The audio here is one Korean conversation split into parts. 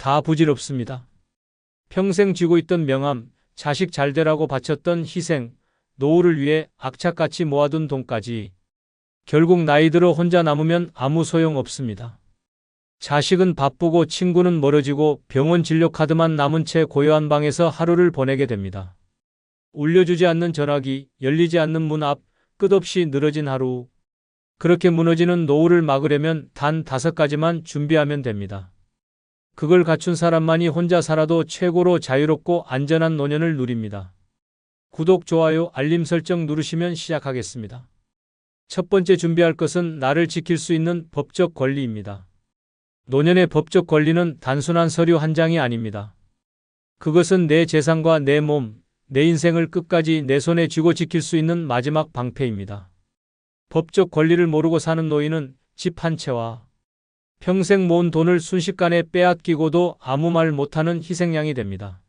다 부질없습니다. 평생 쥐고 있던 명함, 자식 잘되라고 바쳤던 희생, 노후를 위해 악착같이 모아둔 돈까지 결국 나이 들어 혼자 남으면 아무 소용 없습니다. 자식은 바쁘고 친구는 멀어지고 병원 진료 카드만 남은 채 고요한 방에서 하루를 보내게 됩니다. 울려주지 않는 전화기, 열리지 않는 문 앞, 끝없이 늘어진 하루. 그렇게 무너지는 노후를 막으려면 단 5가지만 준비하면 됩니다. 그걸 갖춘 사람만이 혼자 살아도 최고로 자유롭고 안전한 노년을 누립니다. 구독, 좋아요, 알림 설정 누르시면 시작하겠습니다. 첫 번째 준비할 것은 나를 지킬 수 있는 법적 권리입니다. 노년의 법적 권리는 단순한 서류 한 장이 아닙니다. 그것은 내 재산과 내 몸, 내 인생을 끝까지 내 손에 쥐고 지킬 수 있는 마지막 방패입니다. 법적 권리를 모르고 사는 노인은 집 한 채와 평생 모은 돈을 순식간에 빼앗기고도 아무 말 못하는 희생양이 됩니다.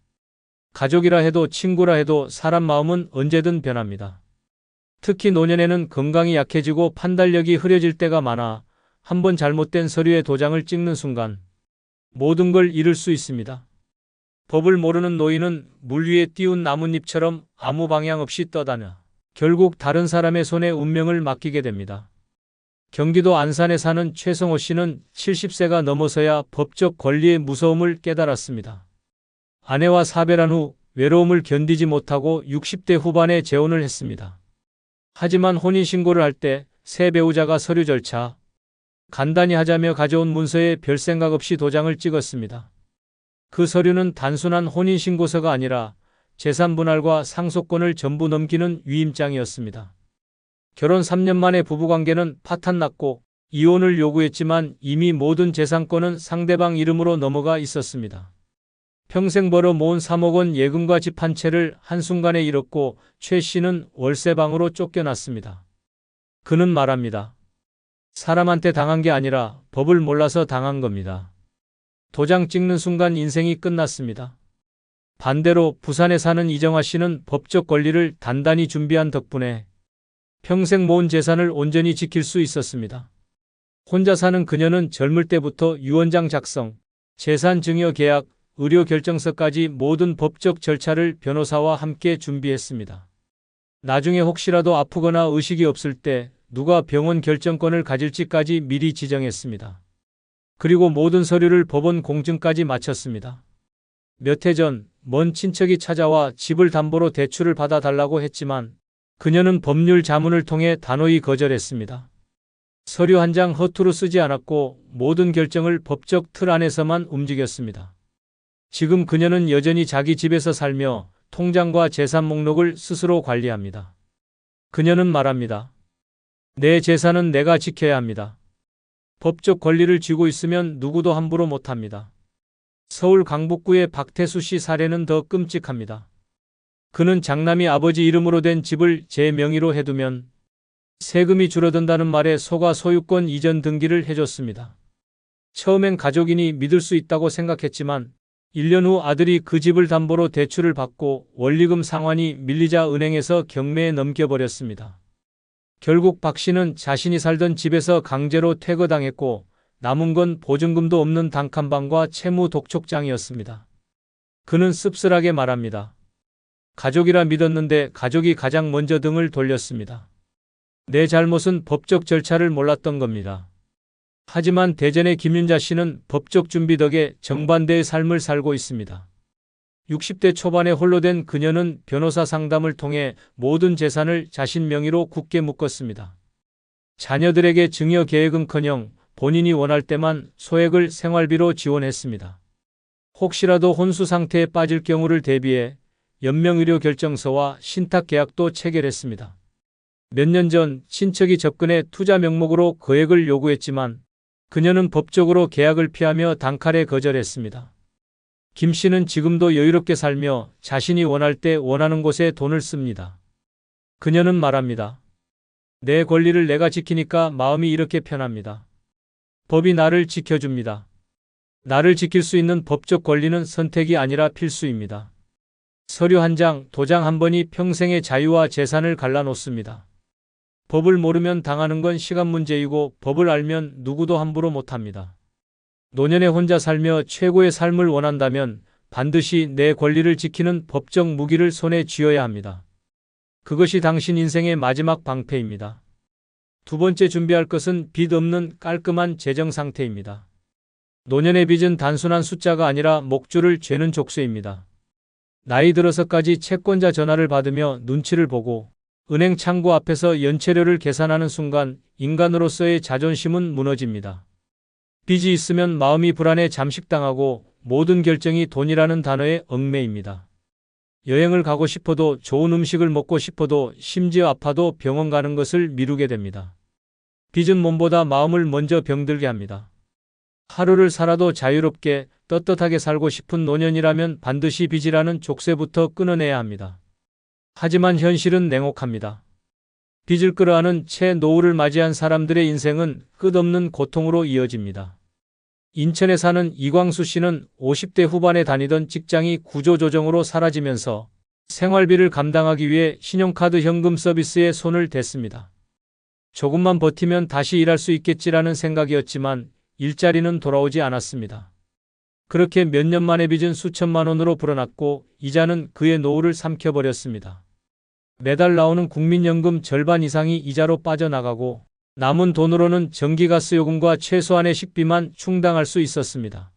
가족이라 해도 친구라 해도 사람 마음은 언제든 변합니다. 특히 노년에는 건강이 약해지고 판단력이 흐려질 때가 많아 한번 잘못된 서류에 도장을 찍는 순간 모든 걸 잃을 수 있습니다. 법을 모르는 노인은 물 위에 띄운 나뭇잎처럼 아무 방향 없이 떠다녀 결국 다른 사람의 손에 운명을 맡기게 됩니다. 경기도 안산에 사는 최성호 씨는 70세가 넘어서야 법적 권리의 무서움을 깨달았습니다. 아내와 사별한 후 외로움을 견디지 못하고 60대 후반에 재혼을 했습니다. 하지만 혼인신고를 할 때 새 배우자가 서류 절차 간단히 하자며 가져온 문서에 별 생각 없이 도장을 찍었습니다. 그 서류는 단순한 혼인신고서가 아니라 재산 분할과 상속권을 전부 넘기는 위임장이었습니다. 결혼 3년 만에 부부관계는 파탄났고 이혼을 요구했지만 이미 모든 재산권은 상대방 이름으로 넘어가 있었습니다. 평생 벌어 모은 3억 원 예금과 집 한 채를 한순간에 잃었고 최 씨는 월세방으로 쫓겨났습니다. 그는 말합니다. 사람한테 당한 게 아니라 법을 몰라서 당한 겁니다. 도장 찍는 순간 인생이 끝났습니다. 반대로 부산에 사는 이정화 씨는 법적 권리를 단단히 준비한 덕분에 평생 모은 재산을 온전히 지킬 수 있었습니다. 혼자 사는 그녀는 젊을 때부터 유언장 작성, 재산 증여 계약, 의료 결정서까지 모든 법적 절차를 변호사와 함께 준비했습니다. 나중에 혹시라도 아프거나 의식이 없을 때 누가 병원 결정권을 가질지까지 미리 지정했습니다. 그리고 모든 서류를 법원 공증까지 마쳤습니다. 몇 해 전 먼 친척이 찾아와 집을 담보로 대출을 받아달라고 했지만 그녀는 법률 자문을 통해 단호히 거절했습니다. 서류 한 장 허투루 쓰지 않았고 모든 결정을 법적 틀 안에서만 움직였습니다. 지금 그녀는 여전히 자기 집에서 살며 통장과 재산 목록을 스스로 관리합니다. 그녀는 말합니다. 내 재산은 내가 지켜야 합니다. 법적 권리를 쥐고 있으면 누구도 함부로 못합니다. 서울 강북구의 박태수 씨 사례는 더 끔찍합니다. 그는 장남이 아버지 이름으로 된 집을 제 명의로 해두면 세금이 줄어든다는 말에 속아 소유권 이전 등기를 해줬습니다. 처음엔 가족이니 믿을 수 있다고 생각했지만 1년 후 아들이 그 집을 담보로 대출을 받고 원리금 상환이 밀리자 은행에서 경매에 넘겨버렸습니다. 결국 박 씨는 자신이 살던 집에서 강제로 퇴거당했고 남은 건 보증금도 없는 단칸방과 채무 독촉장이었습니다. 그는 씁쓸하게 말합니다. 가족이라 믿었는데 가족이 가장 먼저 등을 돌렸습니다. 내 잘못은 법적 절차를 몰랐던 겁니다. 하지만 대전의 김윤자 씨는 법적 준비 덕에 정반대의 삶을 살고 있습니다. 60대 초반에 홀로 된 그녀는 변호사 상담을 통해 모든 재산을 자신 명의로 굳게 묶었습니다. 자녀들에게 증여 계획은커녕 본인이 원할 때만 소액을 생활비로 지원했습니다. 혹시라도 혼수 상태에 빠질 경우를 대비해 연명의료 결정서와 신탁계약도 체결했습니다. 몇 년 전 친척이 접근해 투자 명목으로 거액을 요구했지만 그녀는 법적으로 계약을 피하며 단칼에 거절했습니다. 김 씨는 지금도 여유롭게 살며 자신이 원할 때 원하는 곳에 돈을 씁니다. 그녀는 말합니다. 내 권리를 내가 지키니까 마음이 이렇게 편합니다. 법이 나를 지켜줍니다. 나를 지킬 수 있는 법적 권리는 선택이 아니라 필수입니다. 서류 한 장, 도장 한 번이 평생의 자유와 재산을 갈라놓습니다. 법을 모르면 당하는 건 시간 문제이고 법을 알면 누구도 함부로 못합니다. 노년에 혼자 살며 최고의 삶을 원한다면 반드시 내 권리를 지키는 법적 무기를 손에 쥐어야 합니다. 그것이 당신 인생의 마지막 방패입니다. 두 번째 준비할 것은 빚 없는 깔끔한 재정 상태입니다. 노년의 빚은 단순한 숫자가 아니라 목줄을 죄는 족쇄입니다. 나이 들어서까지 채권자 전화를 받으며 눈치를 보고 은행 창구 앞에서 연체료를 계산하는 순간 인간으로서의 자존심은 무너집니다. 빚이 있으면 마음이 불안해 잠식당하고 모든 결정이 돈이라는 단어에 얽매입니다. 여행을 가고 싶어도 좋은 음식을 먹고 싶어도 심지어 아파도 병원 가는 것을 미루게 됩니다. 빚은 몸보다 마음을 먼저 병들게 합니다. 하루를 살아도 자유롭게 떳떳하게 살고 싶은 노년이라면 반드시 빚이라는 족쇄부터 끊어내야 합니다. 하지만 현실은 냉혹합니다. 빚을 끌어안은 채 노후를 맞이한 사람들의 인생은 끝없는 고통으로 이어집니다. 인천에 사는 이광수 씨는 50대 후반에 다니던 직장이 구조조정으로 사라지면서 생활비를 감당하기 위해 신용카드 현금 서비스에 손을 댔습니다. 조금만 버티면 다시 일할 수 있겠지라는 생각이었지만 일자리는 돌아오지 않았습니다. 그렇게 몇 년 만에 빚은 수천만 원으로 불어났고 이자는 그의 노후를 삼켜버렸습니다. 매달 나오는 국민연금 절반 이상이 이자로 빠져나가고 남은 돈으로는 전기가스요금과 최소한의 식비만 충당할 수 있었습니다.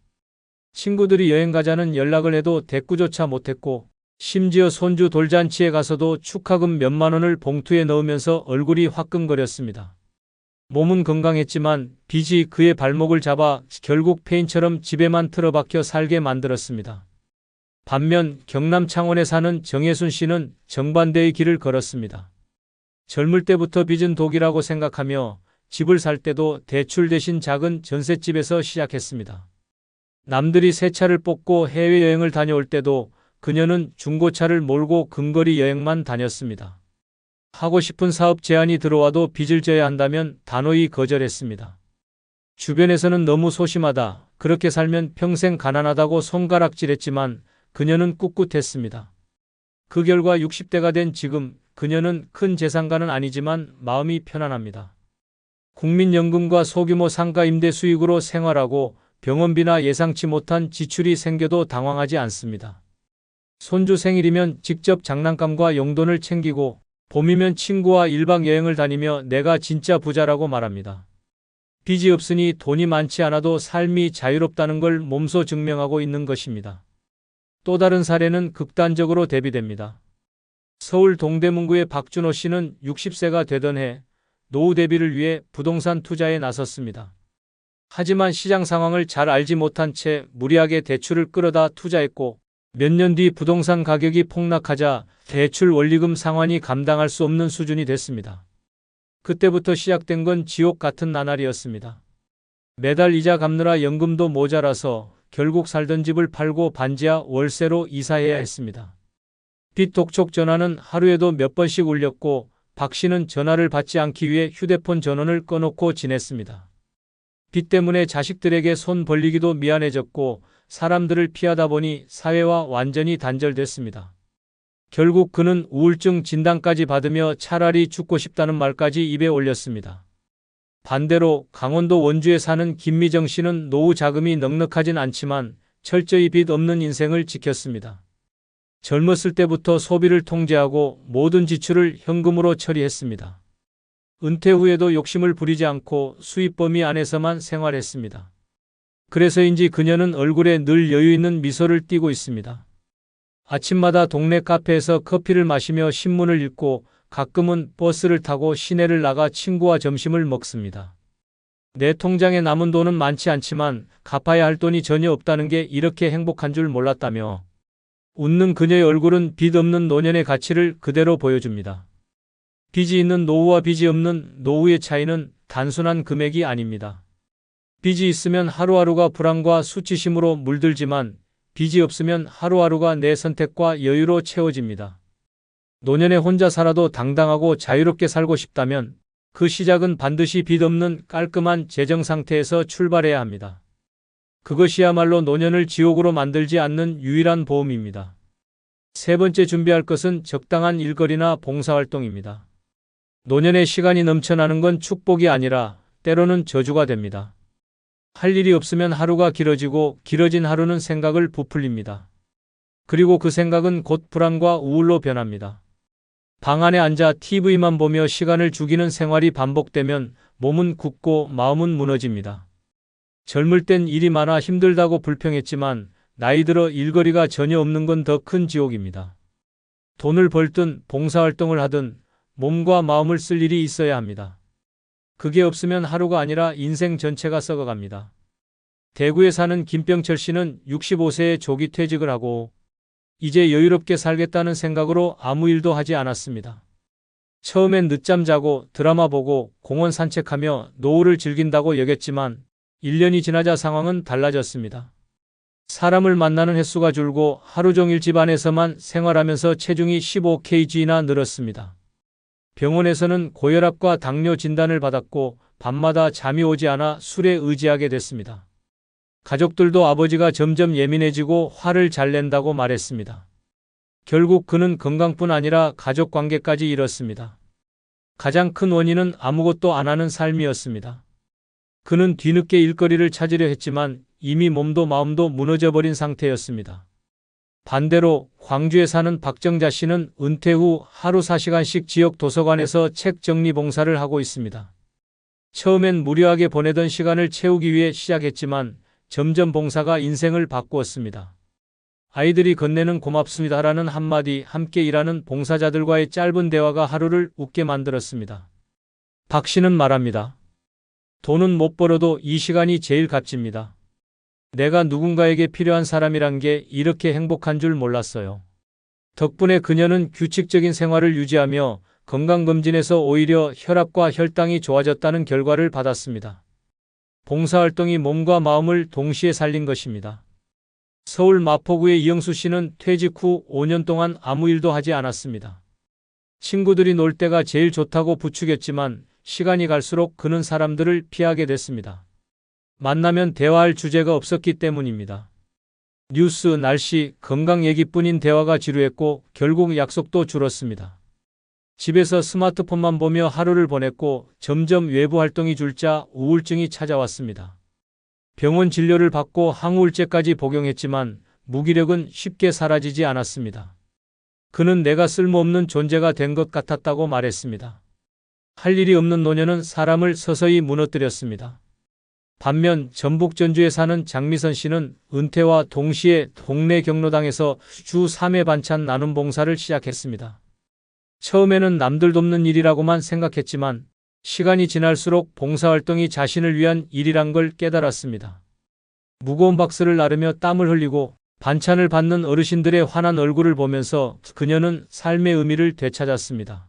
친구들이 여행 가자는 연락을 해도 대꾸조차 못했고 심지어 손주 돌잔치에 가서도 축하금 몇만 원을 봉투에 넣으면서 얼굴이 화끈거렸습니다. 몸은 건강했지만 빚이 그의 발목을 잡아 결국 폐인처럼 집에만 틀어박혀 살게 만들었습니다. 반면 경남 창원에 사는 정혜순 씨는 정반대의 길을 걸었습니다. 젊을 때부터 빚은 독이라고 생각하며 집을 살 때도 대출 대신 작은 전셋집에서 시작했습니다. 남들이 새 차를 뽑고 해외여행을 다녀올 때도 그녀는 중고차를 몰고 근거리 여행만 다녔습니다. 하고 싶은 사업 제안이 들어와도 빚을 져야 한다면 단호히 거절했습니다. 주변에서는 너무 소심하다, 그렇게 살면 평생 가난하다고 손가락질했지만 그녀는 꿋꿋했습니다. 그 결과 60대가 된 지금 그녀는 큰 재산가는 아니지만 마음이 편안합니다. 국민연금과 소규모 상가 임대 수익으로 생활하고 병원비나 예상치 못한 지출이 생겨도 당황하지 않습니다. 손주 생일이면 직접 장난감과 용돈을 챙기고 봄이면 친구와 1박 여행을 다니며 내가 진짜 부자라고 말합니다. 빚이 없으니 돈이 많지 않아도 삶이 자유롭다는 걸 몸소 증명하고 있는 것입니다. 또 다른 사례는 극단적으로 대비됩니다. 서울 동대문구의 박준호 씨는 60세가 되던 해 노후 대비를 위해 부동산 투자에 나섰습니다. 하지만 시장 상황을 잘 알지 못한 채 무리하게 대출을 끌어다 투자했고 몇 년 뒤 부동산 가격이 폭락하자 대출 원리금 상환이 감당할 수 없는 수준이 됐습니다. 그때부터 시작된 건 지옥 같은 나날이었습니다. 매달 이자 갚느라 연금도 모자라서 결국 살던 집을 팔고 반지하 월세로 이사해야 했습니다. 빚 독촉 전화는 하루에도 몇 번씩 울렸고 박 씨는 전화를 받지 않기 위해 휴대폰 전원을 꺼놓고 지냈습니다. 빚 때문에 자식들에게 손 벌리기도 미안해졌고 사람들을 피하다 보니 사회와 완전히 단절됐습니다. 결국 그는 우울증 진단까지 받으며 차라리 죽고 싶다는 말까지 입에 올렸습니다. 반대로 강원도 원주에 사는 김미정 씨는 노후 자금이 넉넉하진 않지만 철저히 빚 없는 인생을 지켰습니다. 젊었을 때부터 소비를 통제하고 모든 지출을 현금으로 처리했습니다. 은퇴 후에도 욕심을 부리지 않고 수입 범위 안에서만 생활했습니다. 그래서인지 그녀는 얼굴에 늘 여유 있는 미소를 띠고 있습니다. 아침마다 동네 카페에서 커피를 마시며 신문을 읽고 가끔은 버스를 타고 시내를 나가 친구와 점심을 먹습니다. 내 통장에 남은 돈은 많지 않지만 갚아야 할 돈이 전혀 없다는 게 이렇게 행복한 줄 몰랐다며 웃는 그녀의 얼굴은 빚 없는 노년의 가치를 그대로 보여줍니다. 빚이 있는 노후와 빚이 없는 노후의 차이는 단순한 금액이 아닙니다. 빚이 있으면 하루하루가 불안과 수치심으로 물들지만 빚이 없으면 하루하루가 내 선택과 여유로 채워집니다. 노년에 혼자 살아도 당당하고 자유롭게 살고 싶다면 그 시작은 반드시 빚 없는 깔끔한 재정 상태에서 출발해야 합니다. 그것이야말로 노년을 지옥으로 만들지 않는 유일한 보험입니다. 세 번째 준비할 것은 적당한 일거리나 봉사활동입니다. 노년에 시간이 넘쳐나는 건 축복이 아니라 때로는 저주가 됩니다. 할 일이 없으면 하루가 길어지고 길어진 하루는 생각을 부풀립니다. 그리고 그 생각은 곧 불안과 우울로 변합니다. 방 안에 앉아 TV만 보며 시간을 죽이는 생활이 반복되면 몸은 굳고 마음은 무너집니다. 젊을 땐 일이 많아 힘들다고 불평했지만 나이 들어 일거리가 전혀 없는 건 더 큰 지옥입니다. 돈을 벌든 봉사활동을 하든 몸과 마음을 쓸 일이 있어야 합니다. 그게 없으면 하루가 아니라 인생 전체가 썩어갑니다. 대구에 사는 김병철 씨는 65세에 조기 퇴직을 하고 이제 여유롭게 살겠다는 생각으로 아무 일도 하지 않았습니다. 처음엔 늦잠 자고 드라마 보고 공원 산책하며 노후를 즐긴다고 여겼지만 1년이 지나자 상황은 달라졌습니다. 사람을 만나는 횟수가 줄고 하루 종일 집 안에서만 생활하면서 체중이 15kg나 늘었습니다. 병원에서는 고혈압과 당뇨 진단을 받았고 밤마다 잠이 오지 않아 술에 의지하게 됐습니다. 가족들도 아버지가 점점 예민해지고 화를 잘 낸다고 말했습니다. 결국 그는 건강뿐 아니라 가족 관계까지 잃었습니다. 가장 큰 원인은 아무것도 안 하는 삶이었습니다. 그는 뒤늦게 일거리를 찾으려 했지만 이미 몸도 마음도 무너져버린 상태였습니다. 반대로 광주에 사는 박정자 씨는 은퇴 후 하루 4시간씩 지역 도서관에서 책 정리 봉사를 하고 있습니다. 처음엔 무료하게 보내던 시간을 채우기 위해 시작했지만 점점 봉사가 인생을 바꾸었습니다. 아이들이 건네는 고맙습니다라는 한마디, 함께 일하는 봉사자들과의 짧은 대화가 하루를 웃게 만들었습니다. 박 씨는 말합니다. 돈은 못 벌어도 이 시간이 제일 값집니다. 내가 누군가에게 필요한 사람이란 게 이렇게 행복한 줄 몰랐어요. 덕분에 그녀는 규칙적인 생활을 유지하며 건강검진에서 오히려 혈압과 혈당이 좋아졌다는 결과를 받았습니다. 봉사활동이 몸과 마음을 동시에 살린 것입니다. 서울 마포구의 이영수 씨는 퇴직 후 5년 동안 아무 일도 하지 않았습니다. 친구들이 놀 때가 제일 좋다고 부추겼지만 시간이 갈수록 그는 사람들을 피하게 됐습니다. 만나면 대화할 주제가 없었기 때문입니다. 뉴스, 날씨, 건강 얘기뿐인 대화가 지루했고 결국 약속도 줄었습니다. 집에서 스마트폰만 보며 하루를 보냈고 점점 외부 활동이 줄자 우울증이 찾아왔습니다. 병원 진료를 받고 항우울제까지 복용했지만 무기력은 쉽게 사라지지 않았습니다. 그는 내가 쓸모없는 존재가 된 것 같았다고 말했습니다. 할 일이 없는 노년은 사람을 서서히 무너뜨렸습니다. 반면 전북 전주에 사는 장미선 씨는 은퇴와 동시에 동네 경로당에서 주 3회 반찬 나눔 봉사를 시작했습니다. 처음에는 남들 돕는 일이라고만 생각했지만 시간이 지날수록 봉사활동이 자신을 위한 일이란 걸 깨달았습니다. 무거운 박스를 나르며 땀을 흘리고 반찬을 받는 어르신들의 환한 얼굴을 보면서 그녀는 삶의 의미를 되찾았습니다.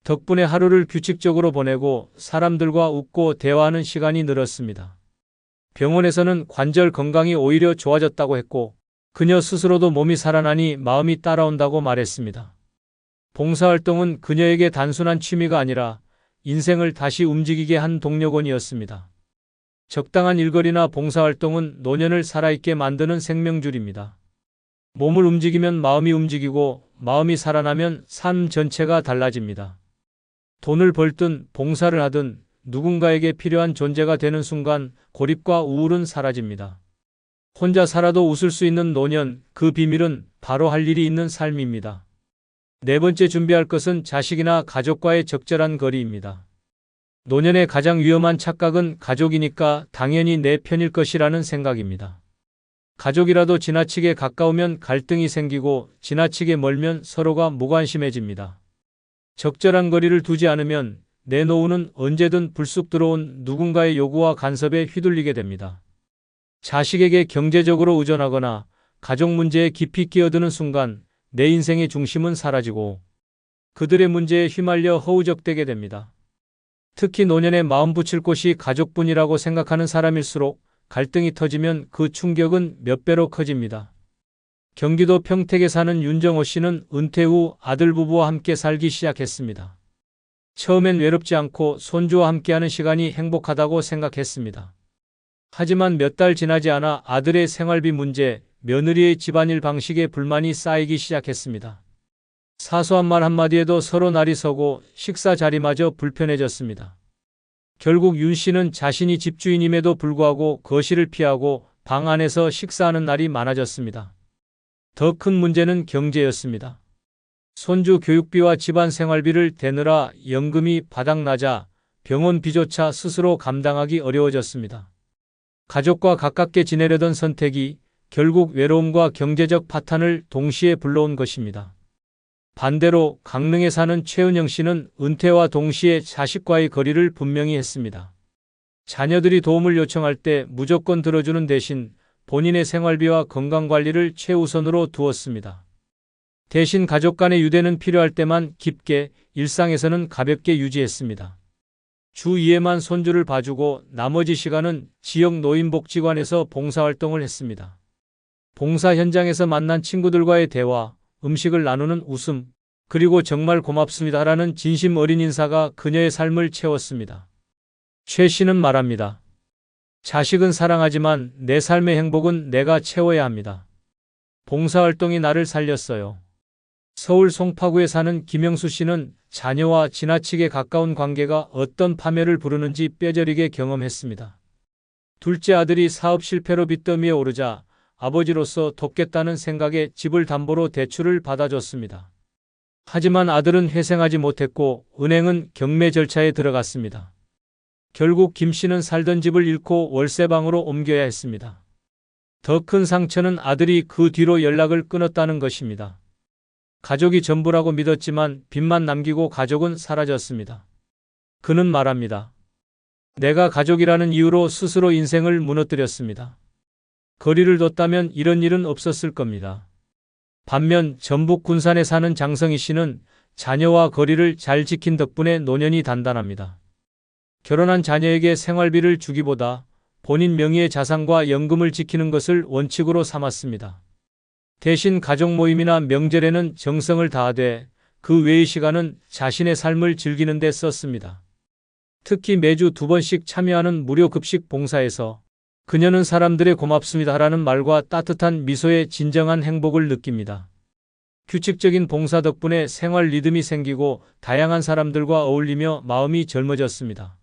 덕분에 하루를 규칙적으로 보내고 사람들과 웃고 대화하는 시간이 늘었습니다. 병원에서는 관절 건강이 오히려 좋아졌다고 했고 그녀 스스로도 몸이 살아나니 마음이 따라온다고 말했습니다. 봉사활동은 그녀에게 단순한 취미가 아니라 인생을 다시 움직이게 한 동력원이었습니다. 적당한 일거리나 봉사활동은 노년을 살아있게 만드는 생명줄입니다. 몸을 움직이면 마음이 움직이고 마음이 살아나면 삶 전체가 달라집니다. 돈을 벌든 봉사를 하든 누군가에게 필요한 존재가 되는 순간 고립과 우울은 사라집니다. 혼자 살아도 웃을 수 있는 노년, 그 비밀은 바로 할 일이 있는 삶입니다. 네 번째 준비할 것은 자식이나 가족과의 적절한 거리입니다. 노년의 가장 위험한 착각은 가족이니까 당연히 내 편일 것이라는 생각입니다. 가족이라도 지나치게 가까우면 갈등이 생기고 지나치게 멀면 서로가 무관심해집니다. 적절한 거리를 두지 않으면 내 노후는 언제든 불쑥 들어온 누군가의 요구와 간섭에 휘둘리게 됩니다. 자식에게 경제적으로 의존하거나 가족 문제에 깊이 끼어드는 순간 내 인생의 중심은 사라지고 그들의 문제에 휘말려 허우적대게 됩니다. 특히 노년에 마음 붙일 곳이 가족뿐이라고 생각하는 사람일수록 갈등이 터지면 그 충격은 몇 배로 커집니다. 경기도 평택에 사는 윤정호 씨는 은퇴 후 아들 부부와 함께 살기 시작했습니다. 처음엔 외롭지 않고 손주와 함께하는 시간이 행복하다고 생각했습니다. 하지만 몇 달 지나지 않아 아들의 생활비 문제, 며느리의 집안일 방식에 불만이 쌓이기 시작했습니다. 사소한 말 한마디에도 서로 날이 서고 식사 자리마저 불편해졌습니다. 결국 윤 씨는 자신이 집주인임에도 불구하고 거실을 피하고 방 안에서 식사하는 날이 많아졌습니다. 더 큰 문제는 경제였습니다. 손주 교육비와 집안 생활비를 대느라 연금이 바닥나자 병원 비조차 스스로 감당하기 어려워졌습니다. 가족과 가깝게 지내려던 선택이 결국 외로움과 경제적 파탄을 동시에 불러온 것입니다. 반대로 강릉에 사는 최은영 씨는 은퇴와 동시에 자식과의 거리를 분명히 했습니다. 자녀들이 도움을 요청할 때 무조건 들어주는 대신 본인의 생활비와 건강관리를 최우선으로 두었습니다. 대신 가족 간의 유대는 필요할 때만 깊게, 일상에서는 가볍게 유지했습니다. 주 2회만 손주를 봐주고 나머지 시간은 지역 노인복지관에서 봉사활동을 했습니다. 봉사 현장에서 만난 친구들과의 대화, 음식을 나누는 웃음, 그리고 정말 고맙습니다라는 진심 어린 인사가 그녀의 삶을 채웠습니다. 최 씨는 말합니다. 자식은 사랑하지만 내 삶의 행복은 내가 채워야 합니다. 봉사활동이 나를 살렸어요. 서울 송파구에 사는 김영수 씨는 자녀와 지나치게 가까운 관계가 어떤 파멸을 부르는지 뼈저리게 경험했습니다. 둘째 아들이 사업 실패로 빚더미에 오르자 아버지로서 돕겠다는 생각에 집을 담보로 대출을 받아줬습니다. 하지만 아들은 회생하지 못했고 은행은 경매 절차에 들어갔습니다. 결국 김 씨는 살던 집을 잃고 월세방으로 옮겨야 했습니다. 더 큰 상처는 아들이 그 뒤로 연락을 끊었다는 것입니다. 가족이 전부라고 믿었지만 빚만 남기고 가족은 사라졌습니다. 그는 말합니다. 내가 가족이라는 이유로 스스로 인생을 무너뜨렸습니다. 거리를 뒀다면 이런 일은 없었을 겁니다. 반면 전북 군산에 사는 장성희 씨는 자녀와 거리를 잘 지킨 덕분에 노년이 단단합니다. 결혼한 자녀에게 생활비를 주기보다 본인 명의의 자산과 연금을 지키는 것을 원칙으로 삼았습니다. 대신 가족 모임이나 명절에는 정성을 다하되 그 외의 시간은 자신의 삶을 즐기는 데 썼습니다. 특히 매주 2번씩 참여하는 무료 급식 봉사에서 그녀는 사람들의 고맙습니다라는 말과 따뜻한 미소에 진정한 행복을 느낍니다. 규칙적인 봉사 덕분에 생활 리듬이 생기고 다양한 사람들과 어울리며 마음이 젊어졌습니다.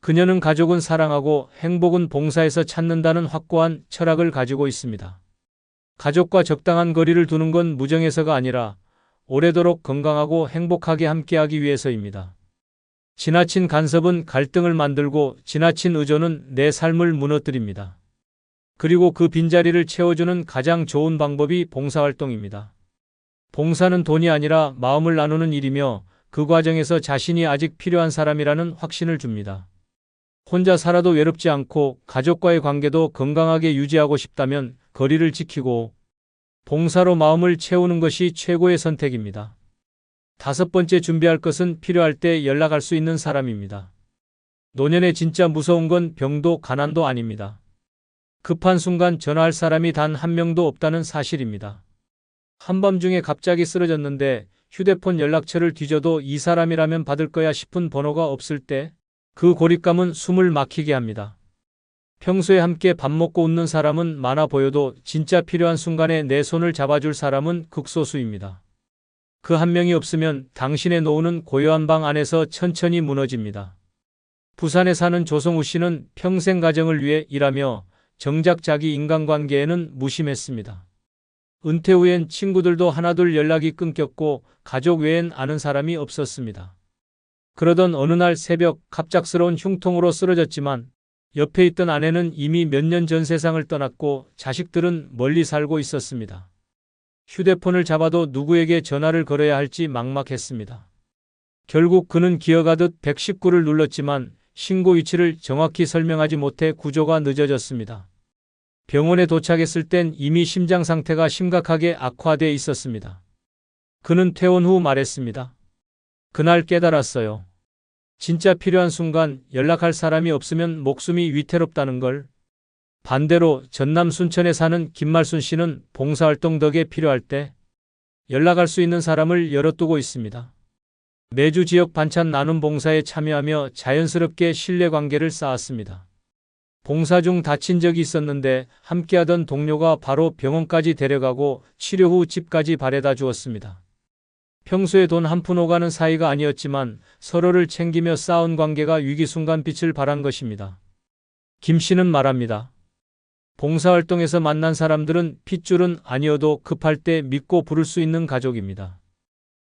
그녀는 가족은 사랑하고 행복은 봉사에서 찾는다는 확고한 철학을 가지고 있습니다. 가족과 적당한 거리를 두는 건 무정해서가 아니라 오래도록 건강하고 행복하게 함께하기 위해서입니다. 지나친 간섭은 갈등을 만들고 지나친 의존은 내 삶을 무너뜨립니다. 그리고 그 빈자리를 채워주는 가장 좋은 방법이 봉사활동입니다. 봉사는 돈이 아니라 마음을 나누는 일이며 그 과정에서 자신이 아직 필요한 사람이라는 확신을 줍니다. 혼자 살아도 외롭지 않고 가족과의 관계도 건강하게 유지하고 싶다면 거리를 지키고 봉사로 마음을 채우는 것이 최고의 선택입니다. 5번째 준비할 것은 필요할 때 연락할 수 있는 사람입니다. 노년에 진짜 무서운 건 병도 가난도 아닙니다. 급한 순간 전화할 사람이 단 한 명도 없다는 사실입니다. 한밤중에 갑자기 쓰러졌는데 휴대폰 연락처를 뒤져도 이 사람이라면 받을 거야 싶은 번호가 없을 때 그 고립감은 숨을 막히게 합니다. 평소에 함께 밥 먹고 웃는 사람은 많아 보여도 진짜 필요한 순간에 내 손을 잡아줄 사람은 극소수입니다. 그 한 명이 없으면 당신의 노후는 고요한 방 안에서 천천히 무너집니다. 부산에 사는 조성우 씨는 평생 가정을 위해 일하며 정작 자기 인간관계에는 무심했습니다. 은퇴 후엔 친구들도 하나둘 연락이 끊겼고 가족 외엔 아는 사람이 없었습니다. 그러던 어느 날 새벽 갑작스러운 흉통으로 쓰러졌지만 옆에 있던 아내는 이미 몇 년 전 세상을 떠났고 자식들은 멀리 살고 있었습니다. 휴대폰을 잡아도 누구에게 전화를 걸어야 할지 막막했습니다. 결국 그는 기어가듯 119를 눌렀지만 신고 위치를 정확히 설명하지 못해 구조가 늦어졌습니다. 병원에 도착했을 땐 이미 심장 상태가 심각하게 악화돼 있었습니다. 그는 퇴원 후 말했습니다. 그날 깨달았어요. 진짜 필요한 순간 연락할 사람이 없으면 목숨이 위태롭다는 걸. 반대로 전남 순천에 사는 김말순 씨는 봉사활동 덕에 필요할 때 연락할 수 있는 사람을 열어두고 있습니다. 매주 지역 반찬 나눔 봉사에 참여하며 자연스럽게 신뢰관계를 쌓았습니다. 봉사 중 다친 적이 있었는데 함께하던 동료가 바로 병원까지 데려가고 치료 후 집까지 바래다 주었습니다. 평소에 돈 한 푼 오가는 사이가 아니었지만 서로를 챙기며 쌓은 관계가 위기 순간 빛을 발한 것입니다. 김 씨는 말합니다. 봉사활동에서 만난 사람들은 핏줄은 아니어도 급할 때 믿고 부를 수 있는 가족입니다.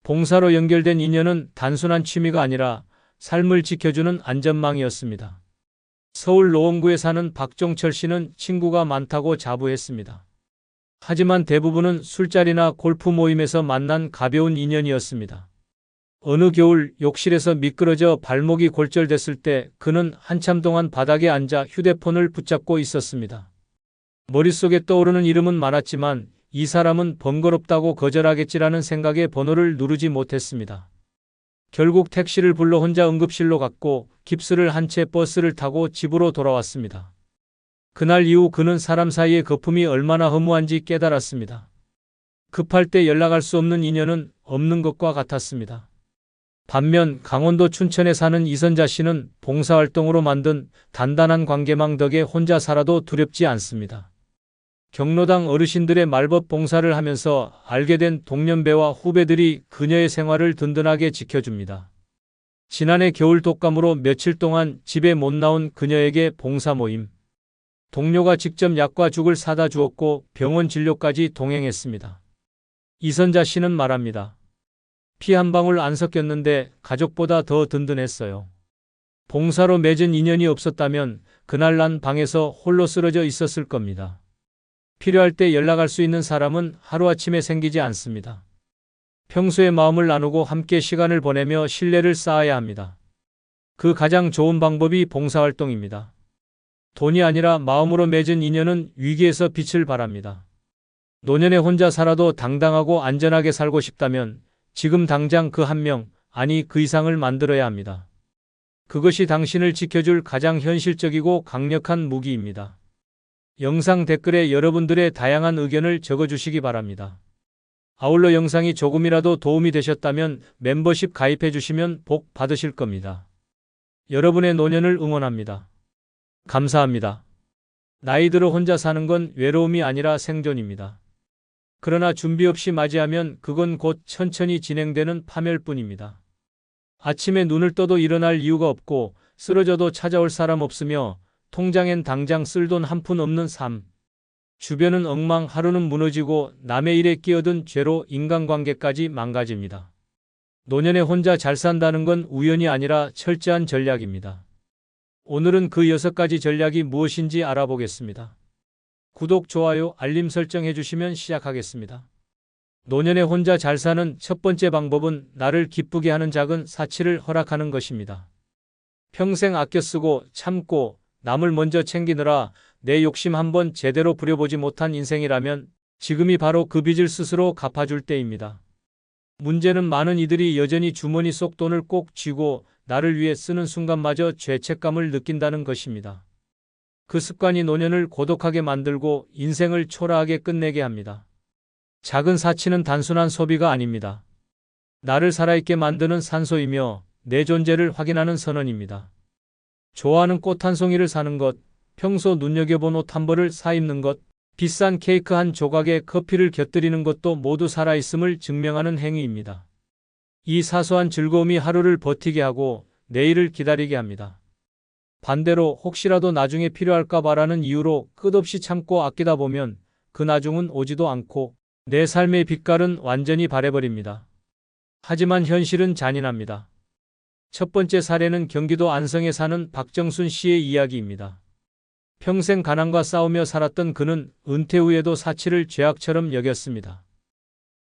봉사로 연결된 인연은 단순한 취미가 아니라 삶을 지켜주는 안전망이었습니다. 서울 노원구에 사는 박종철 씨는 친구가 많다고 자부했습니다. 하지만 대부분은 술자리나 골프 모임에서 만난 가벼운 인연이었습니다. 어느 겨울 욕실에서 미끄러져 발목이 골절됐을 때 그는 한참 동안 바닥에 앉아 휴대폰을 붙잡고 있었습니다. 머릿속에 떠오르는 이름은 많았지만 이 사람은 번거롭다고 거절하겠지라는 생각에 번호를 누르지 못했습니다. 결국 택시를 불러 혼자 응급실로 갔고 깁스를 한 채 버스를 타고 집으로 돌아왔습니다. 그날 이후 그는 사람 사이의 거품이 얼마나 허무한지 깨달았습니다. 급할 때 연락할 수 없는 인연은 없는 것과 같았습니다. 반면 강원도 춘천에 사는 이선자 씨는 봉사활동으로 만든 단단한 관계망 덕에 혼자 살아도 두렵지 않습니다. 경로당 어르신들의 말벗 봉사를 하면서 알게 된 동년배와 후배들이 그녀의 생활을 든든하게 지켜줍니다. 지난해 겨울 독감으로 며칠 동안 집에 못 나온 그녀에게 봉사 모임. 동료가 직접 약과 죽을 사다 주었고 병원 진료까지 동행했습니다. 이선자 씨는 말합니다. 피 한 방울 안 섞였는데 가족보다 더 든든했어요. 봉사로 맺은 인연이 없었다면 그날 난 방에서 홀로 쓰러져 있었을 겁니다. 필요할 때 연락할 수 있는 사람은 하루아침에 생기지 않습니다. 평소에 마음을 나누고 함께 시간을 보내며 신뢰를 쌓아야 합니다. 그 가장 좋은 방법이 봉사활동입니다. 돈이 아니라 마음으로 맺은 인연은 위기에서 빛을 발합니다. 노년에 혼자 살아도 당당하고 안전하게 살고 싶다면 지금 당장 그 한 명, 아니 그 이상을 만들어야 합니다. 그것이 당신을 지켜줄 가장 현실적이고 강력한 무기입니다. 영상 댓글에 여러분들의 다양한 의견을 적어주시기 바랍니다. 아울러 영상이 조금이라도 도움이 되셨다면 멤버십 가입해 주시면 복 받으실 겁니다. 여러분의 노년을 응원합니다. 감사합니다. 나이 들어 혼자 사는 건 외로움이 아니라 생존입니다. 그러나 준비 없이 맞이하면 그건 곧 천천히 진행되는 파멸뿐입니다. 아침에 눈을 떠도 일어날 이유가 없고 쓰러져도 찾아올 사람 없으며 통장엔 당장 쓸 돈 한 푼 없는 삶. 주변은 엉망, 하루는 무너지고 남의 일에 끼어든 죄로 인간관계까지 망가집니다. 노년에 혼자 잘 산다는 건 우연이 아니라 철저한 전략입니다. 오늘은 그 6가지 전략이 무엇인지 알아보겠습니다. 구독, 좋아요, 알림 설정 해주시면 시작하겠습니다. 노년에 혼자 잘 사는 첫 번째 방법은 나를 기쁘게 하는 작은 사치를 허락하는 것입니다. 평생 아껴 쓰고 참고 남을 먼저 챙기느라 내 욕심 한번 제대로 부려보지 못한 인생이라면 지금이 바로 그 빚을 스스로 갚아줄 때입니다. 문제는 많은 이들이 여전히 주머니 속 돈을 꼭 쥐고 나를 위해 쓰는 순간마저 죄책감을 느낀다는 것입니다. 그 습관이 노년을 고독하게 만들고 인생을 초라하게 끝내게 합니다. 작은 사치는 단순한 소비가 아닙니다. 나를 살아있게 만드는 산소이며 내 존재를 확인하는 선언입니다. 좋아하는 꽃 한 송이를 사는 것, 평소 눈여겨본 옷 한 벌을 사입는 것, 비싼 케이크 한 조각에 커피를 곁들이는 것도 모두 살아있음을 증명하는 행위입니다. 이 사소한 즐거움이 하루를 버티게 하고 내일을 기다리게 합니다. 반대로 혹시라도 나중에 필요할까 봐라는 이유로 끝없이 참고 아끼다 보면 그 나중은 오지도 않고 내 삶의 빛깔은 완전히 바래버립니다. 하지만 현실은 잔인합니다. 첫 번째 사례는 경기도 안성에 사는 박정순 씨의 이야기입니다. 평생 가난과 싸우며 살았던 그는 은퇴 후에도 사치를 죄악처럼 여겼습니다.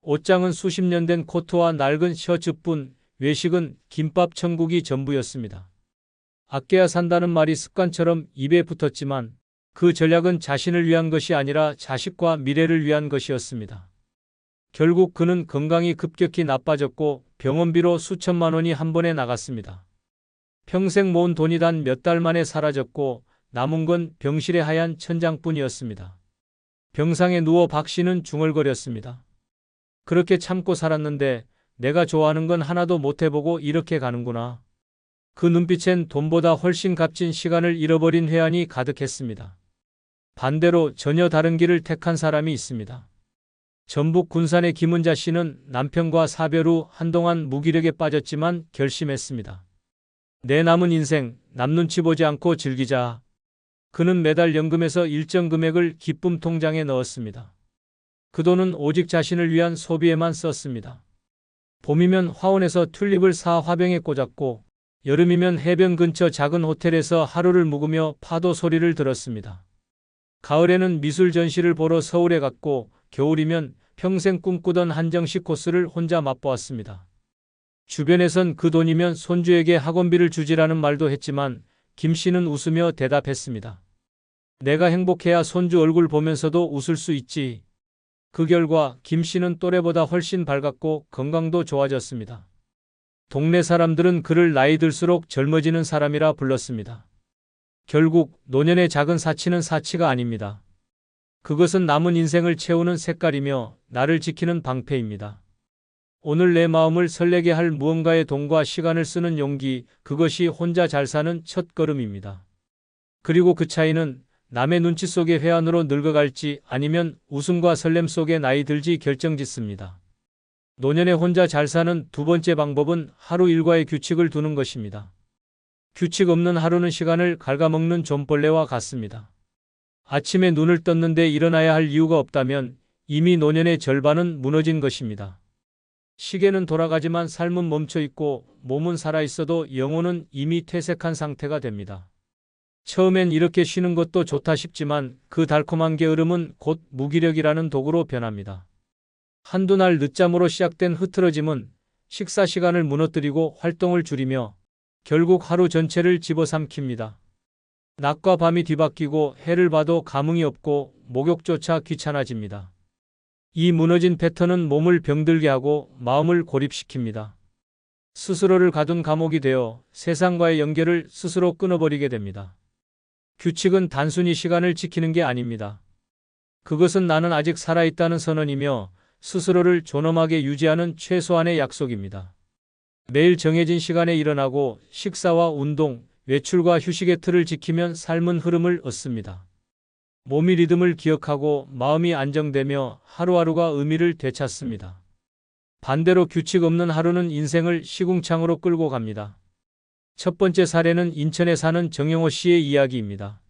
옷장은 수십 년 된 코트와 낡은 셔츠뿐, 외식은 김밥 천국이 전부였습니다. 아껴야 산다는 말이 습관처럼 입에 붙었지만 그 전략은 자신을 위한 것이 아니라 자식과 미래를 위한 것이었습니다. 결국 그는 건강이 급격히 나빠졌고 병원비로 수천만 원이 한 번에 나갔습니다. 평생 모은 돈이 단 몇 달 만에 사라졌고 남은 건 병실의 하얀 천장뿐이었습니다. 병상에 누워 박 씨는 중얼거렸습니다. 그렇게 참고 살았는데 내가 좋아하는 건 하나도 못 해보고 이렇게 가는구나. 그 눈빛엔 돈보다 훨씬 값진 시간을 잃어버린 회한이 가득했습니다. 반대로 전혀 다른 길을 택한 사람이 있습니다. 전북 군산의 김은자 씨는 남편과 사별 후 한동안 무기력에 빠졌지만 결심했습니다. 내 남은 인생 남 눈치 보지 않고 즐기자. 그는 매달 연금에서 일정 금액을 기쁨 통장에 넣었습니다. 그 돈은 오직 자신을 위한 소비에만 썼습니다. 봄이면 화원에서 튤립을 사 화병에 꽂았고 여름이면 해변 근처 작은 호텔에서 하루를 묵으며 파도 소리를 들었습니다. 가을에는 미술 전시를 보러 서울에 갔고 겨울이면 평생 꿈꾸던 한정식 코스를 혼자 맛보았습니다. 주변에선 그 돈이면 손주에게 학원비를 주지라는 말도 했지만 김 씨는 웃으며 대답했습니다. 내가 행복해야 손주 얼굴 보면서도 웃을 수 있지. 그 결과 김 씨는 또래보다 훨씬 밝았고 건강도 좋아졌습니다. 동네 사람들은 그를 나이 들수록 젊어지는 사람이라 불렀습니다. 결국 노년의 작은 사치는 사치가 아닙니다. 그것은 남은 인생을 채우는 색깔이며 나를 지키는 방패입니다. 오늘 내 마음을 설레게 할 무언가의 돈과 시간을 쓰는 용기, 그것이 혼자 잘 사는 첫 걸음입니다. 그리고 그 차이는 남의 눈치 속의 회한으로 늙어갈지 아니면 웃음과 설렘 속에 나이 들지 결정짓습니다. 노년에 혼자 잘 사는 두 번째 방법은 하루 일과의 규칙을 두는 것입니다. 규칙 없는 하루는 시간을 갉아먹는 좀벌레와 같습니다. 아침에 눈을 떴는데 일어나야 할 이유가 없다면 이미 노년의 절반은 무너진 것입니다. 시계는 돌아가지만 삶은 멈춰 있고 몸은 살아 있어도 영혼은 이미 퇴색한 상태가 됩니다. 처음엔 이렇게 쉬는 것도 좋다 싶지만 그 달콤한 게으름은 곧 무기력이라는 독으로 변합니다. 한두 날 늦잠으로 시작된 흐트러짐은 식사 시간을 무너뜨리고 활동을 줄이며 결국 하루 전체를 집어삼킵니다. 낮과 밤이 뒤바뀌고 해를 봐도 감흥이 없고 목욕조차 귀찮아집니다. 이 무너진 패턴은 몸을 병들게 하고 마음을 고립시킵니다. 스스로를 가둔 감옥이 되어 세상과의 연결을 스스로 끊어버리게 됩니다. 규칙은 단순히 시간을 지키는 게 아닙니다. 그것은 나는 아직 살아있다는 선언이며 스스로를 존엄하게 유지하는 최소한의 약속입니다. 매일 정해진 시간에 일어나고 식사와 운동, 외출과 휴식의 틀을 지키면 삶은 흐름을 얻습니다. 몸이 리듬을 기억하고 마음이 안정되며 하루하루가 의미를 되찾습니다. 반대로 규칙 없는 하루는 인생을 시궁창으로 끌고 갑니다. 첫 번째 사례는 인천에 사는 정영호 씨의 이야기입니다.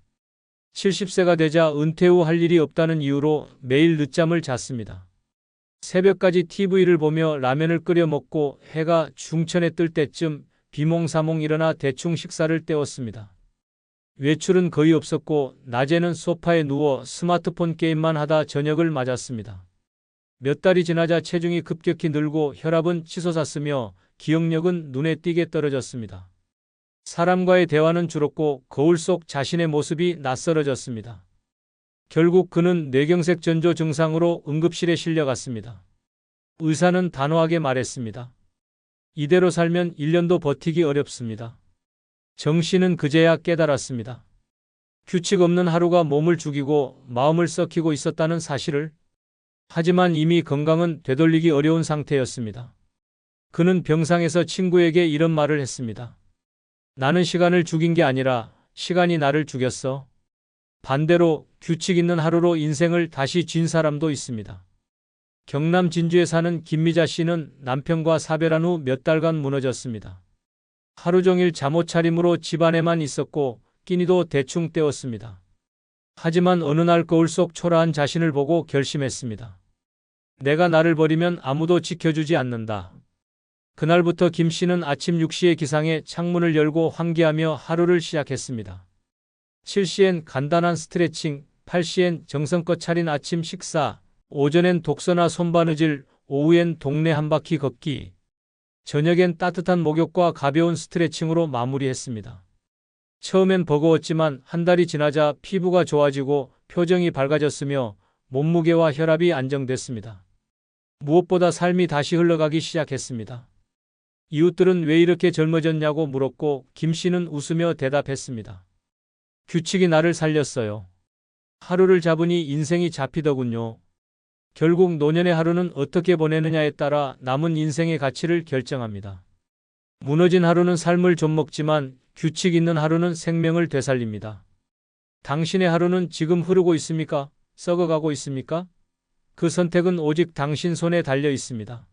70세가 되자 은퇴 후 할 일이 없다는 이유로 매일 늦잠을 잤습니다. 새벽까지 TV를 보며 라면을 끓여 먹고 해가 중천에 뜰 때쯤 비몽사몽 일어나 대충 식사를 때웠습니다. 외출은 거의 없었고 낮에는 소파에 누워 스마트폰 게임만 하다 저녁을 맞았습니다. 몇 달이 지나자 체중이 급격히 늘고 혈압은 치솟았으며 기억력은 눈에 띄게 떨어졌습니다. 사람과의 대화는 줄었고 거울 속 자신의 모습이 낯설어졌습니다. 결국 그는 뇌경색 전조 증상으로 응급실에 실려갔습니다. 의사는 단호하게 말했습니다. 이대로 살면 1년도 버티기 어렵습니다. 정 씨는 그제야 깨달았습니다. 규칙 없는 하루가 몸을 죽이고 마음을 썩히고 있었다는 사실을. 하지만 이미 건강은 되돌리기 어려운 상태였습니다. 그는 병상에서 친구에게 이런 말을 했습니다. 나는 시간을 죽인 게 아니라 시간이 나를 죽였어. 반대로 규칙 있는 하루로 인생을 다시 쥔 사람도 있습니다. 경남 진주에 사는 김미자 씨는 남편과 사별한 후 몇 달간 무너졌습니다. 하루 종일 잠옷 차림으로 집안에만 있었고 끼니도 대충 때웠습니다. 하지만 어느 날 거울 속 초라한 자신을 보고 결심했습니다. 내가 나를 버리면 아무도 지켜주지 않는다. 그날부터 김 씨는 아침 6시의 기상에 창문을 열고 환기하며 하루를 시작했습니다. 7시엔 간단한 스트레칭, 8시엔 정성껏 차린 아침 식사, 오전엔 독서나 손바느질, 오후엔 동네 한 바퀴 걷기, 저녁엔 따뜻한 목욕과 가벼운 스트레칭으로 마무리했습니다. 처음엔 버거웠지만 한 달이 지나자 피부가 좋아지고 표정이 밝아졌으며 몸무게와 혈압이 안정됐습니다. 무엇보다 삶이 다시 흘러가기 시작했습니다. 이웃들은 왜 이렇게 젊어졌냐고 물었고 김 씨는 웃으며 대답했습니다. 규칙이 나를 살렸어요. 하루를 잡으니 인생이 잡히더군요. 결국 노년의 하루는 어떻게 보내느냐에 따라 남은 인생의 가치를 결정합니다. 무너진 하루는 삶을 좀먹지만 규칙 있는 하루는 생명을 되살립니다. 당신의 하루는 지금 흐르고 있습니까? 썩어가고 있습니까? 그 선택은 오직 당신 손에 달려 있습니다.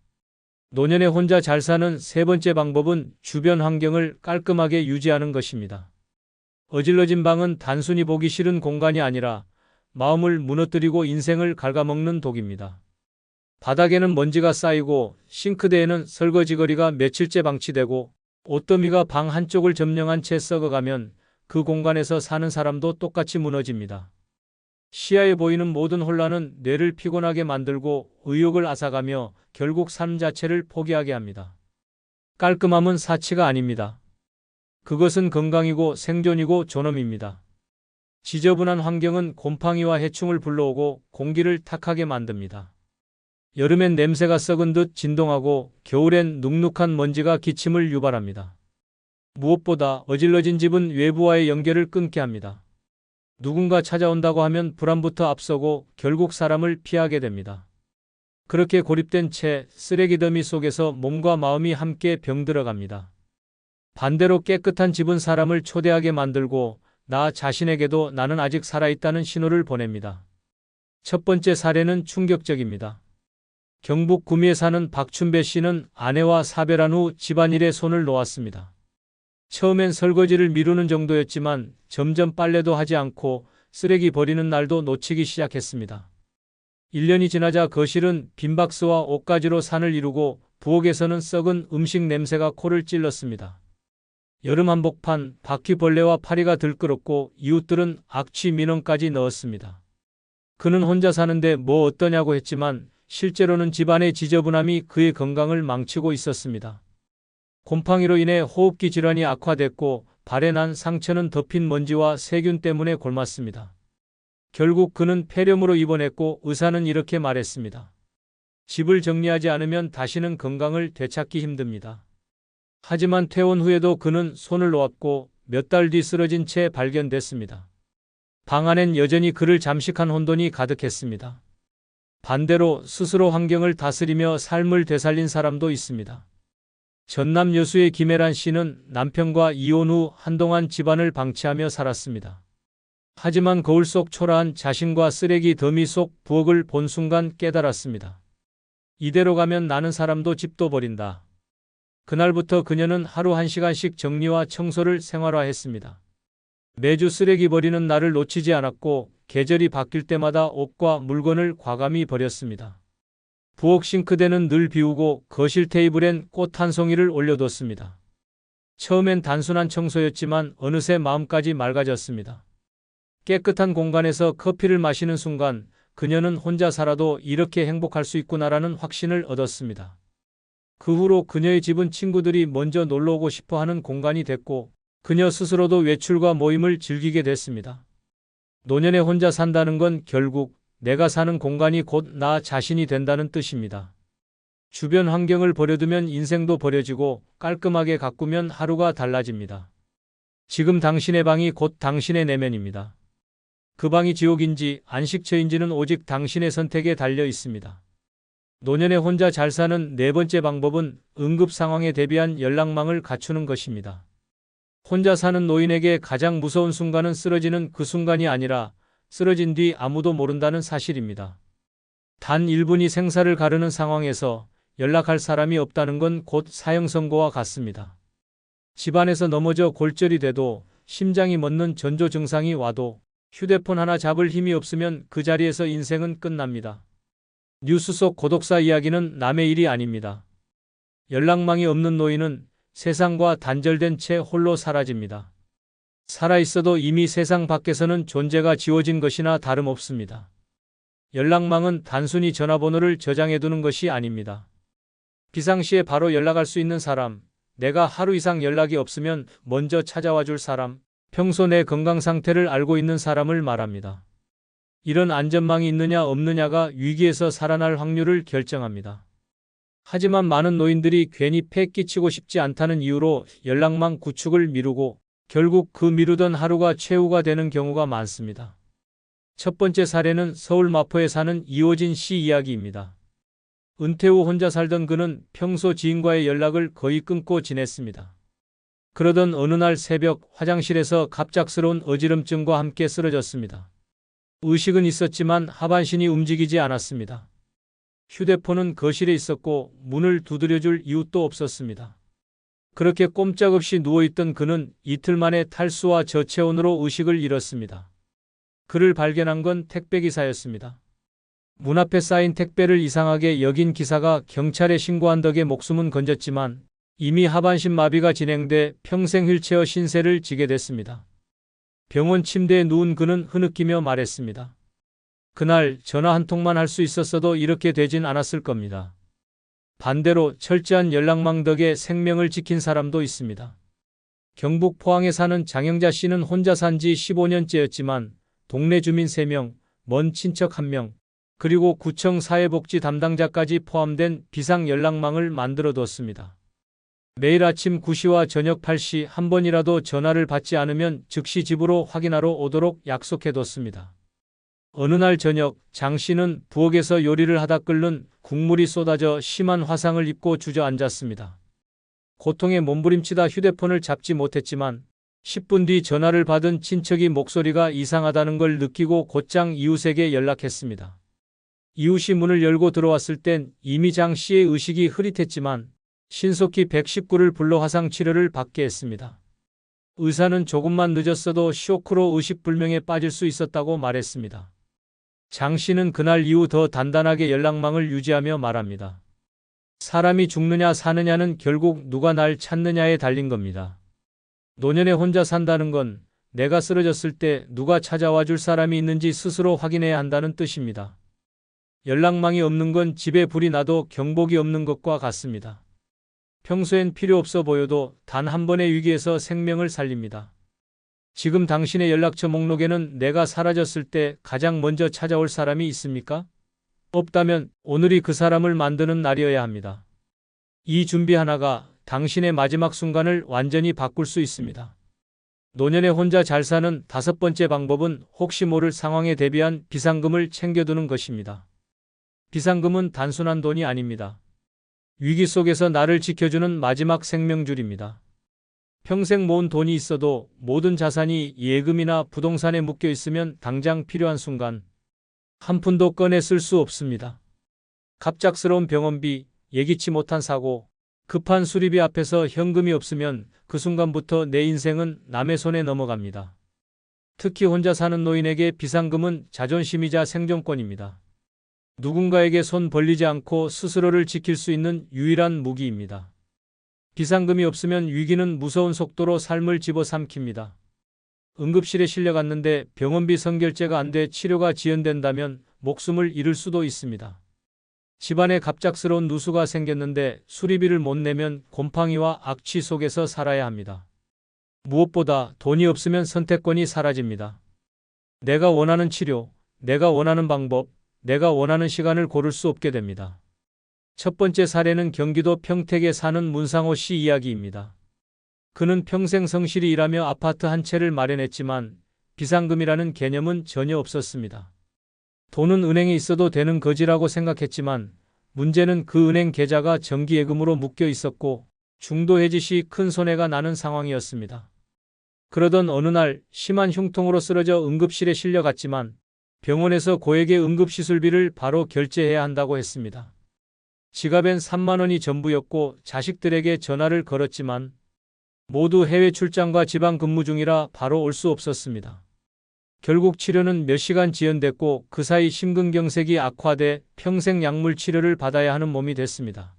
노년에 혼자 잘 사는 세 번째 방법은 주변 환경을 깔끔하게 유지하는 것입니다. 어질러진 방은 단순히 보기 싫은 공간이 아니라 마음을 무너뜨리고 인생을 갉아먹는 독입니다. 바닥에는 먼지가 쌓이고 싱크대에는 설거지거리가 며칠째 방치되고 옷더미가 방 한쪽을 점령한 채 썩어가면 그 공간에서 사는 사람도 똑같이 무너집니다. 시야에 보이는 모든 혼란은 뇌를 피곤하게 만들고 의욕을 앗아가며 결국 삶 자체를 포기하게 합니다. 깔끔함은 사치가 아닙니다. 그것은 건강이고 생존이고 존엄입니다. 지저분한 환경은 곰팡이와 해충을 불러오고 공기를 탁하게 만듭니다. 여름엔 냄새가 썩은 듯 진동하고 겨울엔 눅눅한 먼지가 기침을 유발합니다. 무엇보다 어질러진 집은 외부와의 연결을 끊게 합니다. 누군가 찾아온다고 하면 불안부터 앞서고 결국 사람을 피하게 됩니다. 그렇게 고립된 채 쓰레기 더미 속에서 몸과 마음이 함께 병들어갑니다. 반대로 깨끗한 집은 사람을 초대하게 만들고 나 자신에게도 나는 아직 살아있다는 신호를 보냅니다. 첫 번째 사례는 충격적입니다. 경북 구미에 사는 박춘배 씨는 아내와 사별한 후 집안일에 손을 놓았습니다. 처음엔 설거지를 미루는 정도였지만 점점 빨래도 하지 않고 쓰레기 버리는 날도 놓치기 시작했습니다. 1년이 지나자 거실은 빈 박스와 옷가지로 산을 이루고 부엌에서는 썩은 음식 냄새가 코를 찔렀습니다. 여름 한복판 바퀴벌레와 파리가 들끓었고 이웃들은 악취 민원까지 넣었습니다. 그는 혼자 사는데 뭐 어떠냐고 했지만 실제로는 집안의 지저분함이 그의 건강을 망치고 있었습니다. 곰팡이로 인해 호흡기 질환이 악화됐고 발에 난 상처는 덮인 먼지와 세균 때문에 곪았습니다. 결국 그는 폐렴으로 입원했고 의사는 이렇게 말했습니다. 집을 정리하지 않으면 다시는 건강을 되찾기 힘듭니다. 하지만 퇴원 후에도 그는 손을 놓았고 몇 달 뒤 쓰러진 채 발견됐습니다. 방 안엔 여전히 그를 잠식한 혼돈이 가득했습니다. 반대로 스스로 환경을 다스리며 삶을 되살린 사람도 있습니다. 전남 여수의 김혜란 씨는 남편과 이혼 후 한동안 집안을 방치하며 살았습니다. 하지만 거울 속 초라한 자신과 쓰레기 더미 속 부엌을 본 순간 깨달았습니다. 이대로 가면 나는 사람도 집도 버린다. 그날부터 그녀는 하루 1시간씩 정리와 청소를 생활화했습니다. 매주 쓰레기 버리는 날을 놓치지 않았고 계절이 바뀔 때마다 옷과 물건을 과감히 버렸습니다. 부엌 싱크대는 늘 비우고 거실 테이블엔 꽃 한 송이를 올려뒀습니다. 처음엔 단순한 청소였지만 어느새 마음까지 맑아졌습니다. 깨끗한 공간에서 커피를 마시는 순간 그녀는 혼자 살아도 이렇게 행복할 수 있구나라는 확신을 얻었습니다. 그 후로 그녀의 집은 친구들이 먼저 놀러오고 싶어하는 공간이 됐고 그녀 스스로도 외출과 모임을 즐기게 됐습니다. 노년에 혼자 산다는 건 결국 내가 사는 공간이 곧 나 자신이 된다는 뜻입니다. 주변 환경을 버려두면 인생도 버려지고 깔끔하게 가꾸면 하루가 달라집니다. 지금 당신의 방이 곧 당신의 내면입니다. 그 방이 지옥인지 안식처인지는 오직 당신의 선택에 달려 있습니다. 노년에 혼자 잘 사는 네 번째 방법은 응급 상황에 대비한 연락망을 갖추는 것입니다. 혼자 사는 노인에게 가장 무서운 순간은 쓰러지는 그 순간이 아니라 쓰러진 뒤 아무도 모른다는 사실입니다. 단 1분이 생사를 가르는 상황에서 연락할 사람이 없다는 건 곧 사형 선고와 같습니다. 집안에서 넘어져 골절이 돼도 심장이 멎는 전조 증상이 와도 휴대폰 하나 잡을 힘이 없으면 그 자리에서 인생은 끝납니다. 뉴스 속 고독사 이야기는 남의 일이 아닙니다. 연락망이 없는 노인은 세상과 단절된 채 홀로 사라집니다. 살아있어도 이미 세상 밖에서는 존재가 지워진 것이나 다름없습니다. 연락망은 단순히 전화번호를 저장해두는 것이 아닙니다. 비상시에 바로 연락할 수 있는 사람, 내가 하루 이상 연락이 없으면 먼저 찾아와 줄 사람, 평소 내 건강 상태를 알고 있는 사람을 말합니다. 이런 안전망이 있느냐 없느냐가 위기에서 살아날 확률을 결정합니다. 하지만 많은 노인들이 괜히 폐 끼치고 싶지 않다는 이유로 연락망 구축을 미루고 결국 그 미루던 하루가 최후가 되는 경우가 많습니다. 첫 번째 사례는 서울 마포에 사는 이호진 씨 이야기입니다. 은퇴 후 혼자 살던 그는 평소 지인과의 연락을 거의 끊고 지냈습니다. 그러던 어느 날 새벽 화장실에서 갑작스러운 어지럼증과 함께 쓰러졌습니다. 의식은 있었지만 하반신이 움직이지 않았습니다. 휴대폰은 거실에 있었고 문을 두드려줄 이웃도 없었습니다. 그렇게 꼼짝없이 누워있던 그는 이틀 만에 탈수와 저체온으로 의식을 잃었습니다. 그를 발견한 건 택배기사였습니다. 문 앞에 쌓인 택배를 이상하게 여긴 기사가 경찰에 신고한 덕에 목숨은 건졌지만 이미 하반신 마비가 진행돼 평생 휠체어 신세를 지게 됐습니다. 병원 침대에 누운 그는 흐느끼며 말했습니다. 그날 전화 한 통만 할 수 있었어도 이렇게 되진 않았을 겁니다. 반대로 철저한 연락망 덕에 생명을 지킨 사람도 있습니다. 경북 포항에 사는 장영자 씨는 혼자 산 지 15년째였지만 동네 주민 3명, 먼 친척 1명, 그리고 구청 사회복지 담당자까지 포함된 비상 연락망을 만들어뒀습니다. 매일 아침 9시와 저녁 8시 한 번이라도 전화를 받지 않으면 즉시 집으로 확인하러 오도록 약속해뒀습니다. 어느 날 저녁 장 씨는 부엌에서 요리를 하다 끓는 국물이 쏟아져 심한 화상을 입고 주저앉았습니다. 고통에 몸부림치다 휴대폰을 잡지 못했지만 10분 뒤 전화를 받은 친척이 목소리가 이상하다는 걸 느끼고 곧장 이웃에게 연락했습니다. 이웃이 문을 열고 들어왔을 땐 이미 장 씨의 의식이 흐릿했지만 신속히 119를 불러 화상 치료를 받게 했습니다. 의사는 조금만 늦었어도 쇼크로 의식불명에 빠질 수 있었다고 말했습니다. 장 씨는 그날 이후 더 단단하게 연락망을 유지하며 말합니다. 사람이 죽느냐 사느냐는 결국 누가 날 찾느냐에 달린 겁니다. 노년에 혼자 산다는 건 내가 쓰러졌을 때 누가 찾아와 줄 사람이 있는지 스스로 확인해야 한다는 뜻입니다. 연락망이 없는 건 집에 불이 나도 경복이 없는 것과 같습니다. 평소엔 필요 없어 보여도 단 한 번의 위기에서 생명을 살립니다. 지금 당신의 연락처 목록에는 내가 사라졌을 때 가장 먼저 찾아올 사람이 있습니까? 없다면 오늘이 그 사람을 만드는 날이어야 합니다. 이 준비 하나가 당신의 마지막 순간을 완전히 바꿀 수 있습니다. 노년에 혼자 잘 사는 5번째 방법은 혹시 모를 상황에 대비한 비상금을 챙겨두는 것입니다. 비상금은 단순한 돈이 아닙니다. 위기 속에서 나를 지켜주는 마지막 생명줄입니다. 평생 모은 돈이 있어도 모든 자산이 예금이나 부동산에 묶여 있으면 당장 필요한 순간 한 푼도 꺼내 쓸 수 없습니다. 갑작스러운 병원비, 예기치 못한 사고, 급한 수리비 앞에서 현금이 없으면 그 순간부터 내 인생은 남의 손에 넘어갑니다. 특히 혼자 사는 노인에게 비상금은 자존심이자 생존권입니다. 누군가에게 손 벌리지 않고 스스로를 지킬 수 있는 유일한 무기입니다. 비상금이 없으면 위기는 무서운 속도로 삶을 집어삼킵니다. 응급실에 실려갔는데 병원비 선결제가 안 돼 치료가 지연된다면 목숨을 잃을 수도 있습니다. 집안에 갑작스러운 누수가 생겼는데 수리비를 못 내면 곰팡이와 악취 속에서 살아야 합니다. 무엇보다 돈이 없으면 선택권이 사라집니다. 내가 원하는 치료, 내가 원하는 방법, 내가 원하는 시간을 고를 수 없게 됩니다. 첫 번째 사례는 경기도 평택에 사는 문상호 씨 이야기입니다. 그는 평생 성실히 일하며 아파트 한 채를 마련했지만 비상금이라는 개념은 전혀 없었습니다. 돈은 은행에 있어도 되는 거지라고 생각했지만 문제는 그 은행 계좌가 정기예금으로 묶여 있었고 중도 해지 시 큰 손해가 나는 상황이었습니다. 그러던 어느 날 심한 흉통으로 쓰러져 응급실에 실려갔지만 병원에서 고액의 응급시술비를 바로 결제해야 한다고 했습니다. 지갑엔 3만 원이 전부였고 자식들에게 전화를 걸었지만 모두 해외 출장과 지방 근무 중이라 바로 올 수 없었습니다. 결국 치료는 몇 시간 지연됐고 그 사이 심근경색이 악화돼 평생 약물 치료를 받아야 하는 몸이 됐습니다.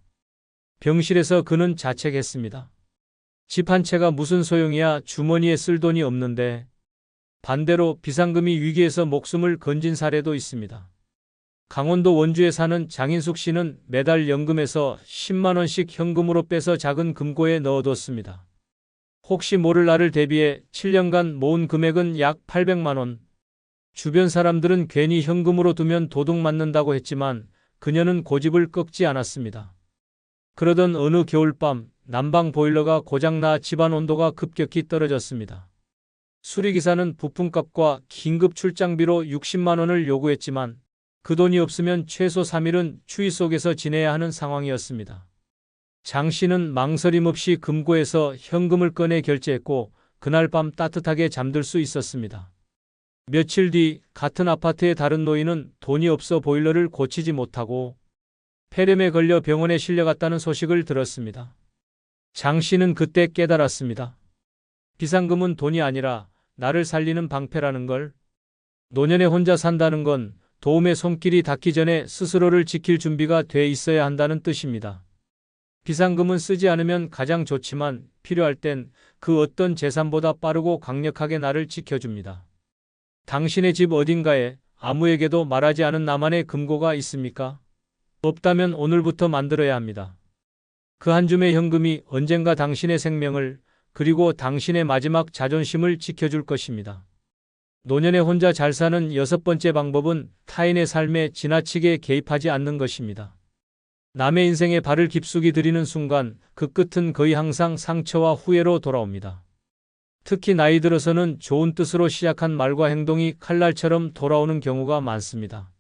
병실에서 그는 자책했습니다. 집 한 채가 무슨 소용이야, 주머니에 쓸 돈이 없는데. 반대로 비상금이 위기에서 목숨을 건진 사례도 있습니다. 강원도 원주에 사는 장인숙 씨는 매달 연금에서 10만 원씩 현금으로 빼서 작은 금고에 넣어뒀습니다. 혹시 모를 날을 대비해 7년간 모은 금액은 약 800만 원. 주변 사람들은 괜히 현금으로 두면 도둑 맞는다고 했지만 그녀는 고집을 꺾지 않았습니다. 그러던 어느 겨울밤 난방 보일러가 고장나 집안 온도가 급격히 떨어졌습니다. 수리기사는 부품값과 긴급 출장비로 60만 원을 요구했지만 그 돈이 없으면 최소 3일은 추위 속에서 지내야 하는 상황이었습니다. 장 씨는 망설임 없이 금고에서 현금을 꺼내 결제했고 그날 밤 따뜻하게 잠들 수 있었습니다. 며칠 뒤 같은 아파트의 다른 노인은 돈이 없어 보일러를 고치지 못하고 폐렴에 걸려 병원에 실려갔다는 소식을 들었습니다. 장 씨는 그때 깨달았습니다. 비상금은 돈이 아니라 나를 살리는 방패라는 걸. 노년에 혼자 산다는 건 도움의 손길이 닿기 전에 스스로를 지킬 준비가 돼 있어야 한다는 뜻입니다. 비상금은 쓰지 않으면 가장 좋지만 필요할 땐 그 어떤 재산보다 빠르고 강력하게 나를 지켜줍니다. 당신의 집 어딘가에 아무에게도 말하지 않은 나만의 금고가 있습니까? 없다면 오늘부터 만들어야 합니다. 그 한 줌의 현금이 언젠가 당신의 생명을 그리고 당신의 마지막 자존심을 지켜줄 것입니다. 노년에 혼자 잘 사는 6번째 방법은 타인의 삶에 지나치게 개입하지 않는 것입니다. 남의 인생에 발을 깊숙이 들이는 순간 그 끝은 거의 항상 상처와 후회로 돌아옵니다. 특히 나이 들어서는 좋은 뜻으로 시작한 말과 행동이 칼날처럼 돌아오는 경우가 많습니다.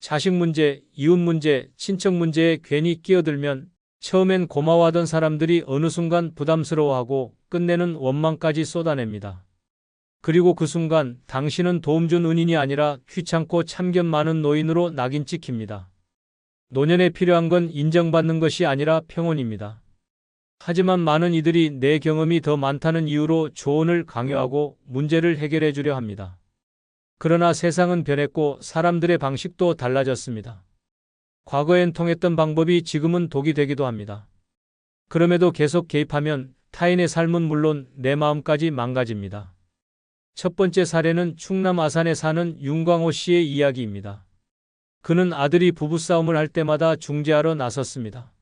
자식 문제, 이웃 문제, 친척 문제에 괜히 끼어들면 처음엔 고마워하던 사람들이 어느 순간 부담스러워하고 끝내는 원망까지 쏟아냅니다. 그리고 그 순간 당신은 도움 준 은인이 아니라 귀찮고 참견 많은 노인으로 낙인 찍힙니다. 노년에 필요한 건 인정받는 것이 아니라 평온입니다. 하지만 많은 이들이 내 경험이 더 많다는 이유로 조언을 강요하고 문제를 해결해 주려 합니다. 그러나 세상은 변했고 사람들의 방식도 달라졌습니다. 과거엔 통했던 방법이 지금은 독이 되기도 합니다. 그럼에도 계속 개입하면 타인의 삶은 물론 내 마음까지 망가집니다. 첫 번째 사례는 충남 아산에 사는 윤광호 씨의 이야기입니다. 그는 아들이 부부싸움을 할 때마다 중재하러 나섰습니다.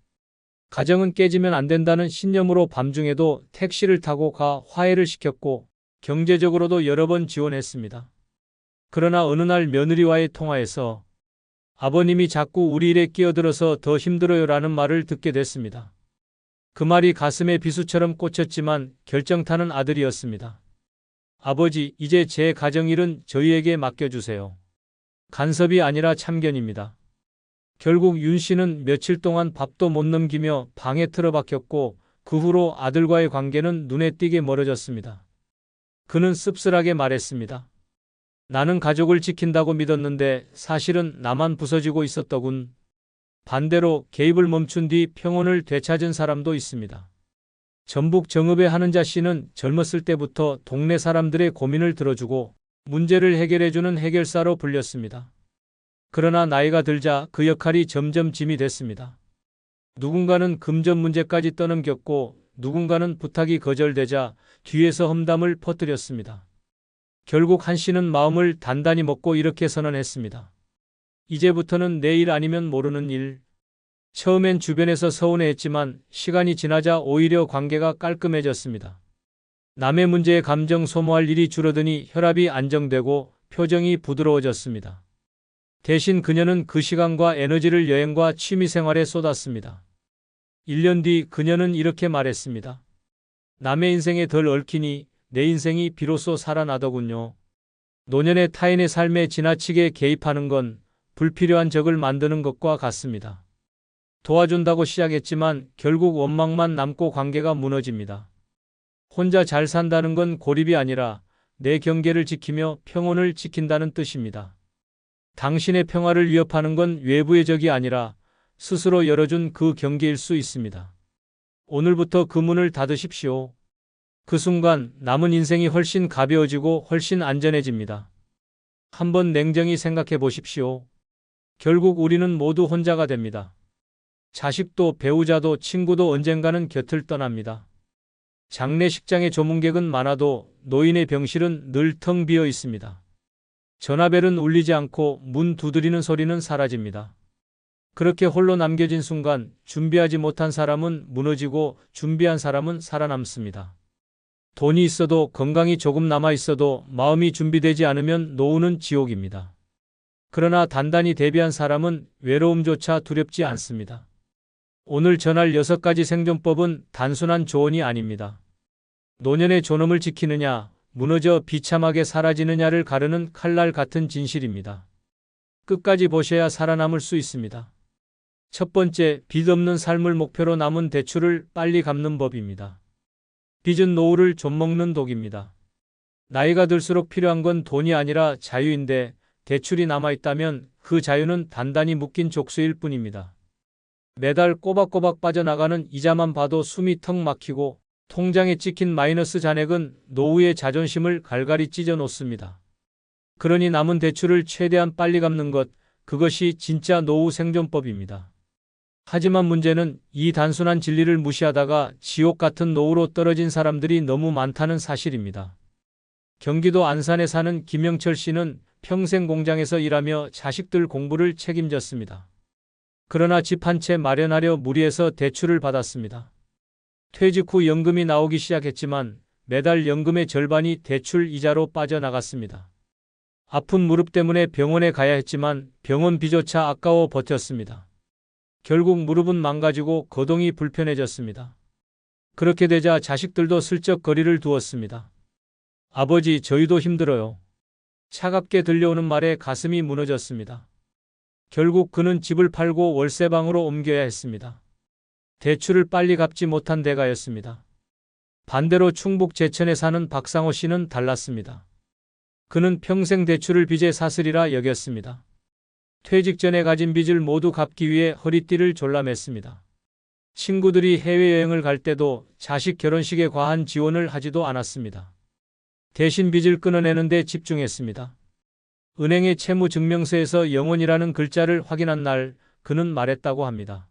가정은 깨지면 안 된다는 신념으로 밤중에도 택시를 타고 가 화해를 시켰고 경제적으로도 여러 번 지원했습니다. 그러나 어느 날 며느리와의 통화에서 아버님이 자꾸 우리 일에 끼어들어서 더 힘들어요라는 말을 듣게 됐습니다. 그 말이 가슴에 비수처럼 꽂혔지만 결정타는 아들이었습니다. 아버지, 이제 제 가정일은 저희에게 맡겨주세요. 간섭이 아니라 참견입니다. 결국 윤 씨는 며칠 동안 밥도 못 넘기며 방에 틀어박혔고 그 후로 아들과의 관계는 눈에 띄게 멀어졌습니다. 그는 씁쓸하게 말했습니다. 나는 가족을 지킨다고 믿었는데 사실은 나만 부서지고 있었더군. 반대로 개입을 멈춘 뒤 평온을 되찾은 사람도 있습니다. 전북 정읍의 한은자 씨는 젊었을 때부터 동네 사람들의 고민을 들어주고 문제를 해결해주는 해결사로 불렸습니다. 그러나 나이가 들자 그 역할이 점점 짐이 됐습니다. 누군가는 금전 문제까지 떠넘겼고 누군가는 부탁이 거절되자 뒤에서 험담을 퍼뜨렸습니다. 결국 한 씨는 마음을 단단히 먹고 이렇게 선언했습니다. 이제부터는 내 일 아니면 모르는 일. 처음엔 주변에서 서운해했지만 시간이 지나자 오히려 관계가 깔끔해졌습니다. 남의 문제에 감정 소모할 일이 줄어드니 혈압이 안정되고 표정이 부드러워졌습니다. 대신 그녀는 그 시간과 에너지를 여행과 취미생활에 쏟았습니다. 1년 뒤 그녀는 이렇게 말했습니다. 남의 인생에 덜 얽히니 내 인생이 비로소 살아나더군요. 노년의 타인의 삶에 지나치게 개입하는 건 불필요한 적을 만드는 것과 같습니다. 도와준다고 시작했지만 결국 원망만 남고 관계가 무너집니다. 혼자 잘 산다는 건 고립이 아니라 내 경계를 지키며 평온을 지킨다는 뜻입니다. 당신의 평화를 위협하는 건 외부의 적이 아니라 스스로 열어준 그 경계일 수 있습니다. 오늘부터 그 문을 닫으십시오. 그 순간 남은 인생이 훨씬 가벼워지고 훨씬 안전해집니다. 한번 냉정히 생각해 보십시오. 결국 우리는 모두 혼자가 됩니다. 자식도 배우자도 친구도 언젠가는 곁을 떠납니다. 장례식장에 조문객은 많아도 노인의 병실은 늘 텅 비어 있습니다. 전화벨은 울리지 않고 문 두드리는 소리는 사라집니다. 그렇게 홀로 남겨진 순간 준비하지 못한 사람은 무너지고 준비한 사람은 살아남습니다. 돈이 있어도 건강이 조금 남아 있어도 마음이 준비되지 않으면 노후는 지옥입니다. 그러나 단단히 대비한 사람은 외로움조차 두렵지 않습니다. 오늘 전할 6가지 생존법은 단순한 조언이 아닙니다. 노년의 존엄을 지키느냐, 무너져 비참하게 사라지느냐를 가르는 칼날 같은 진실입니다. 끝까지 보셔야 살아남을 수 있습니다. 첫 번째, 빚 없는 삶을 목표로 남은 대출을 빨리 갚는 법입니다. 빚은 노후를 좀먹는 독입니다. 나이가 들수록 필요한 건 돈이 아니라 자유인데 대출이 남아있다면 그 자유는 단단히 묶인 족쇄일 뿐입니다. 매달 꼬박꼬박 빠져나가는 이자만 봐도 숨이 턱 막히고 통장에 찍힌 마이너스 잔액은 노후의 자존심을 갈갈이 찢어 놓습니다. 그러니 남은 대출을 최대한 빨리 갚는 것, 그것이 진짜 노후 생존법입니다. 하지만 문제는 이 단순한 진리를 무시하다가 지옥 같은 노후로 떨어진 사람들이 너무 많다는 사실입니다. 경기도 안산에 사는 김영철 씨는 평생 공장에서 일하며 자식들 공부를 책임졌습니다. 그러나 집 한 채 마련하려 무리해서 대출을 받았습니다. 퇴직 후 연금이 나오기 시작했지만 매달 연금의 절반이 대출 이자로 빠져나갔습니다. 아픈 무릎 때문에 병원에 가야 했지만 병원비조차 아까워 버텼습니다. 결국 무릎은 망가지고 거동이 불편해졌습니다. 그렇게 되자 자식들도 슬쩍 거리를 두었습니다. 아버지, 저희도 힘들어요. 차갑게 들려오는 말에 가슴이 무너졌습니다. 결국 그는 집을 팔고 월세방으로 옮겨야 했습니다. 대출을 빨리 갚지 못한 대가였습니다. 반대로 충북 제천에 사는 박상호 씨는 달랐습니다. 그는 평생 대출을 빚에 사슬이라 여겼습니다. 퇴직 전에 가진 빚을 모두 갚기 위해 허리띠를 졸라맸습니다. 친구들이 해외여행을 갈 때도 자식 결혼식에 과한 지원을 하지도 않았습니다. 대신 빚을 끊어내는 데 집중했습니다. 은행의 채무증명서에서 영원이라는 글자를 확인한 날 그는 말했다고 합니다.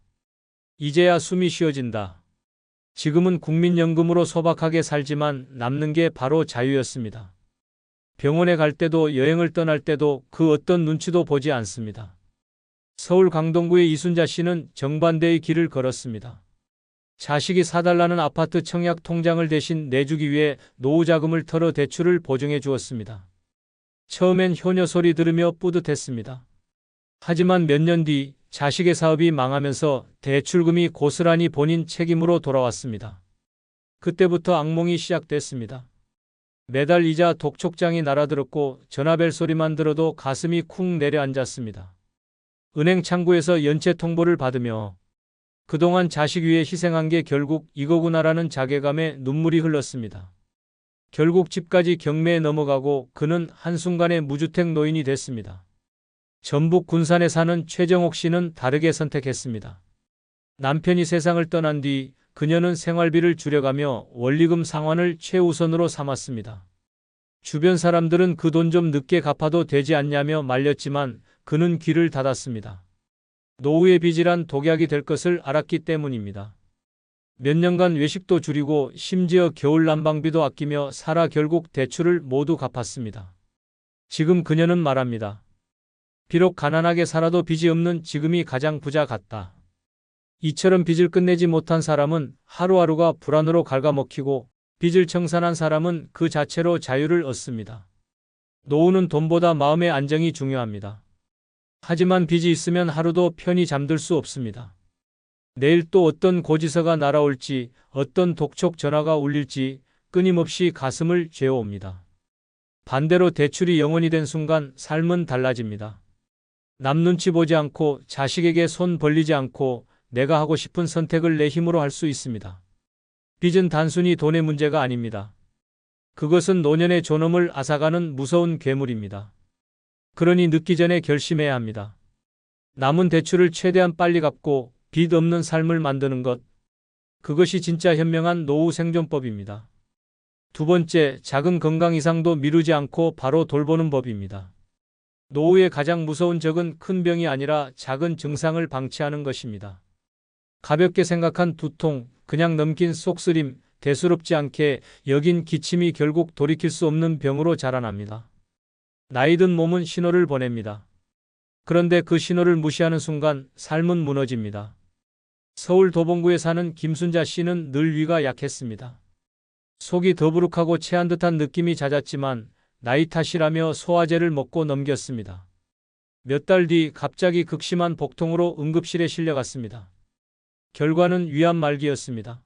이제야 숨이 쉬어진다. 지금은 국민연금으로 소박하게 살지만 남는 게 바로 자유였습니다. 병원에 갈 때도 여행을 떠날 때도 그 어떤 눈치도 보지 않습니다. 서울 강동구의 이순자 씨는 정반대의 길을 걸었습니다. 자식이 사달라는 아파트 청약 통장을 대신 내주기 위해 노후자금을 털어 대출을 보증해 주었습니다. 처음엔 효녀 소리 들으며 뿌듯했습니다. 하지만 몇 년 뒤 자식의 사업이 망하면서 대출금이 고스란히 본인 책임으로 돌아왔습니다. 그때부터 악몽이 시작됐습니다. 매달 이자 독촉장이 날아들었고 전화벨 소리만 들어도 가슴이 쿵 내려앉았습니다. 은행 창구에서 연체 통보를 받으며 그동안 자식 위해 희생한 게 결국 이거구나라는 자괴감에 눈물이 흘렀습니다. 결국 집까지 경매에 넘어가고 그는 한순간에 무주택 노인이 됐습니다. 전북 군산에 사는 최정옥 씨는 다르게 선택했습니다. 남편이 세상을 떠난 뒤 그녀는 생활비를 줄여가며 원리금 상환을 최우선으로 삼았습니다. 주변 사람들은 그 돈 좀 늦게 갚아도 되지 않냐며 말렸지만 그는 귀를 닫았습니다. 노후의 빚이란 독약이 될 것을 알았기 때문입니다. 몇 년간 외식도 줄이고 심지어 겨울 난방비도 아끼며 살아 결국 대출을 모두 갚았습니다. 지금 그녀는 말합니다. 비록 가난하게 살아도 빚이 없는 지금이 가장 부자 같다. 이처럼 빚을 끝내지 못한 사람은 하루하루가 불안으로 갉아먹히고 빚을 청산한 사람은 그 자체로 자유를 얻습니다. 노후는 돈보다 마음의 안정이 중요합니다. 하지만 빚이 있으면 하루도 편히 잠들 수 없습니다. 내일 또 어떤 고지서가 날아올지, 어떤 독촉 전화가 울릴지 끊임없이 가슴을 죄어옵니다. 반대로 대출이 영원이 된 순간 삶은 달라집니다. 남 눈치 보지 않고 자식에게 손 벌리지 않고 내가 하고 싶은 선택을 내 힘으로 할 수 있습니다. 빚은 단순히 돈의 문제가 아닙니다. 그것은 노년의 존엄을 앗아가는 무서운 괴물입니다. 그러니 늦기 전에 결심해야 합니다. 남은 대출을 최대한 빨리 갚고 빚 없는 삶을 만드는 것. 그것이 진짜 현명한 노후 생존법입니다. 두 번째, 작은 건강 이상도 미루지 않고 바로 돌보는 법입니다. 노후의 가장 무서운 적은 큰 병이 아니라 작은 증상을 방치하는 것입니다. 가볍게 생각한 두통, 그냥 넘긴 속쓰림, 대수롭지 않게 여긴 기침이 결국 돌이킬 수 없는 병으로 자라납니다. 나이든 몸은 신호를 보냅니다. 그런데 그 신호를 무시하는 순간 삶은 무너집니다. 서울 도봉구에 사는 김순자 씨는 늘 위가 약했습니다. 속이 더부룩하고 체한 듯한 느낌이 잦았지만 나이 탓이라며 소화제를 먹고 넘겼습니다. 몇 달 뒤 갑자기 극심한 복통으로 응급실에 실려갔습니다. 결과는 위암 말기였습니다.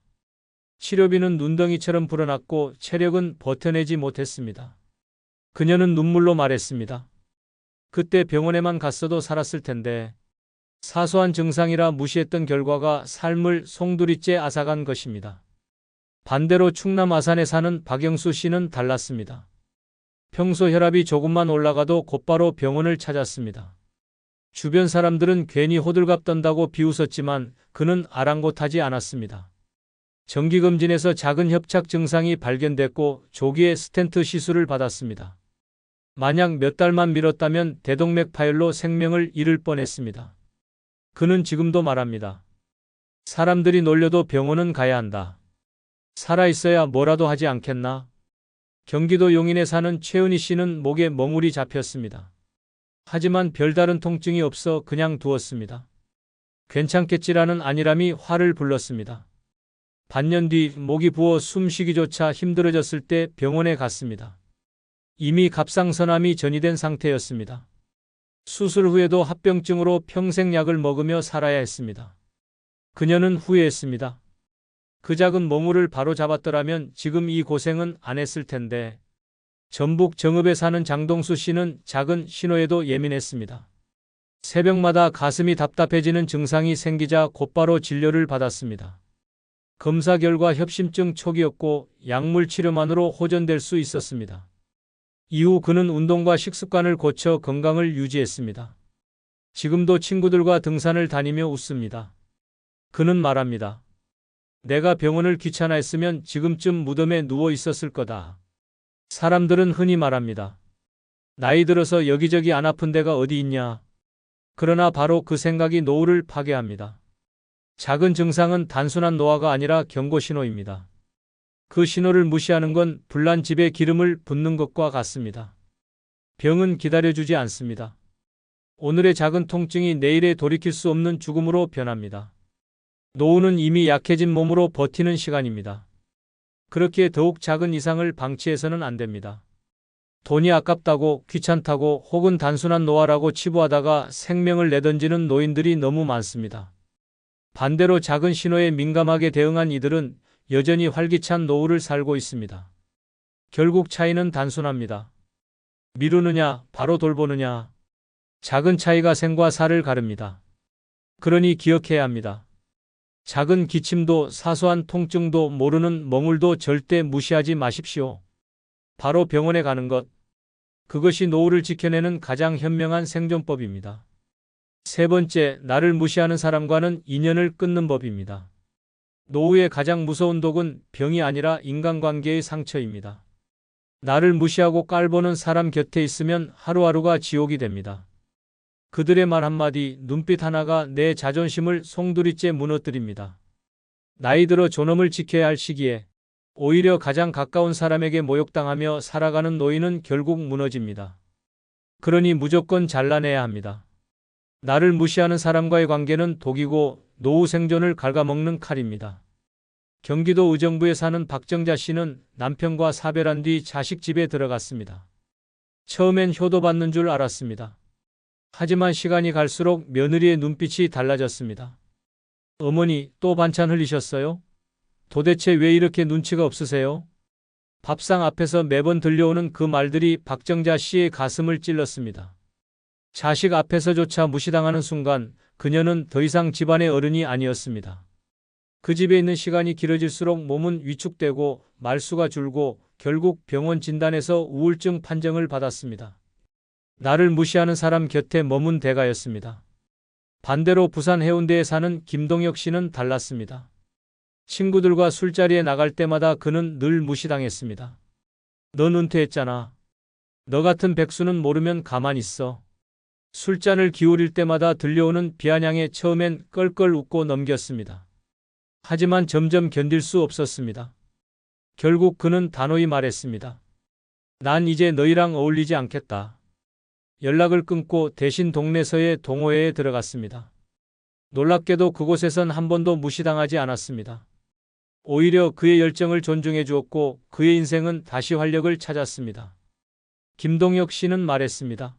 치료비는 눈덩이처럼 불어났고 체력은 버텨내지 못했습니다. 그녀는 눈물로 말했습니다. 그때 병원에만 갔어도 살았을 텐데. 사소한 증상이라 무시했던 결과가 삶을 송두리째 앗아간 것입니다. 반대로 충남 아산에 사는 박영수 씨는 달랐습니다. 평소 혈압이 조금만 올라가도 곧바로 병원을 찾았습니다. 주변 사람들은 괜히 호들갑 떤다고 비웃었지만 그는 아랑곳하지 않았습니다. 정기검진에서 작은 협착 증상이 발견됐고 조기에 스텐트 시술을 받았습니다. 만약 몇 달만 미뤘다면 대동맥 파열로 생명을 잃을 뻔했습니다. 그는 지금도 말합니다. 사람들이 놀려도 병원은 가야 한다. 살아있어야 뭐라도 하지 않겠나? 경기도 용인에 사는 최은희 씨는 목에 멍울이 잡혔습니다. 하지만 별다른 통증이 없어 그냥 두었습니다. 괜찮겠지라는 안일함이 화를 불렀습니다. 반년 뒤 목이 부어 숨쉬기조차 힘들어졌을 때 병원에 갔습니다. 이미 갑상선암이 전이된 상태였습니다. 수술 후에도 합병증으로 평생 약을 먹으며 살아야 했습니다. 그녀는 후회했습니다. 그 작은 멍울을 바로 잡았더라면 지금 이 고생은 안 했을 텐데. 전북 정읍에 사는 장동수 씨는 작은 신호에도 예민했습니다. 새벽마다 가슴이 답답해지는 증상이 생기자 곧바로 진료를 받았습니다. 검사 결과 협심증 초기였고 약물 치료만으로 호전될 수 있었습니다. 이후 그는 운동과 식습관을 고쳐 건강을 유지했습니다. 지금도 친구들과 등산을 다니며 웃습니다. 그는 말합니다. 내가 병원을 귀찮아했으면 지금쯤 무덤에 누워 있었을 거다. 사람들은 흔히 말합니다. 나이 들어서 여기저기 안 아픈 데가 어디 있냐. 그러나 바로 그 생각이 노후를 파괴합니다. 작은 증상은 단순한 노화가 아니라 경고 신호입니다. 그 신호를 무시하는 건 불난 집에 기름을 붓는 것과 같습니다. 병은 기다려주지 않습니다. 오늘의 작은 통증이 내일에 돌이킬 수 없는 죽음으로 변합니다. 노후는 이미 약해진 몸으로 버티는 시간입니다. 그렇기에 더욱 작은 이상을 방치해서는 안 됩니다. 돈이 아깝다고, 귀찮다고 혹은 단순한 노화라고 치부하다가 생명을 내던지는 노인들이 너무 많습니다. 반대로 작은 신호에 민감하게 대응한 이들은 여전히 활기찬 노후를 살고 있습니다. 결국 차이는 단순합니다. 미루느냐, 바로 돌보느냐. 작은 차이가 생과 사를 가릅니다. 그러니 기억해야 합니다. 작은 기침도 사소한 통증도 모르는 멍울도 절대 무시하지 마십시오. 바로 병원에 가는 것. 그것이 노후를 지켜내는 가장 현명한 생존법입니다. 세 번째, 나를 무시하는 사람과는 인연을 끊는 법입니다. 노후의 가장 무서운 독은 병이 아니라 인간관계의 상처입니다. 나를 무시하고 깔보는 사람 곁에 있으면 하루하루가 지옥이 됩니다. 그들의 말 한마디, 눈빛 하나가 내 자존심을 송두리째 무너뜨립니다. 나이 들어 존엄을 지켜야 할 시기에 오히려 가장 가까운 사람에게 모욕당하며 살아가는 노인은 결국 무너집니다. 그러니 무조건 잘라내야 합니다. 나를 무시하는 사람과의 관계는 독이고 노후 생존을 갉아먹는 칼입니다. 경기도 의정부에 사는 박정자 씨는 남편과 사별한 뒤 자식 집에 들어갔습니다. 처음엔 효도받는 줄 알았습니다. 하지만 시간이 갈수록 며느리의 눈빛이 달라졌습니다. 어머니, 또 반찬 흘리셨어요? 도대체 왜 이렇게 눈치가 없으세요? 밥상 앞에서 매번 들려오는 그 말들이 박정자 씨의 가슴을 찔렀습니다. 자식 앞에서조차 무시당하는 순간 그녀는 더 이상 집안의 어른이 아니었습니다. 그 집에 있는 시간이 길어질수록 몸은 위축되고 말수가 줄고 결국 병원 진단에서 우울증 판정을 받았습니다. 나를 무시하는 사람 곁에 머문 대가였습니다. 반대로 부산 해운대에 사는 김동혁 씨는 달랐습니다. 친구들과 술자리에 나갈 때마다 그는 늘 무시당했습니다. 넌 은퇴했잖아. 너 같은 백수는 모르면 가만히 있어. 술잔을 기울일 때마다 들려오는 비아냥에 처음엔 껄껄 웃고 넘겼습니다. 하지만 점점 견딜 수 없었습니다. 결국 그는 단호히 말했습니다. 난 이제 너희랑 어울리지 않겠다. 연락을 끊고 대신 동네서의 동호회에 들어갔습니다. 놀랍게도 그곳에선 한 번도 무시당하지 않았습니다. 오히려 그의 열정을 존중해 주었고 그의 인생은 다시 활력을 찾았습니다. 김동혁 씨는 말했습니다.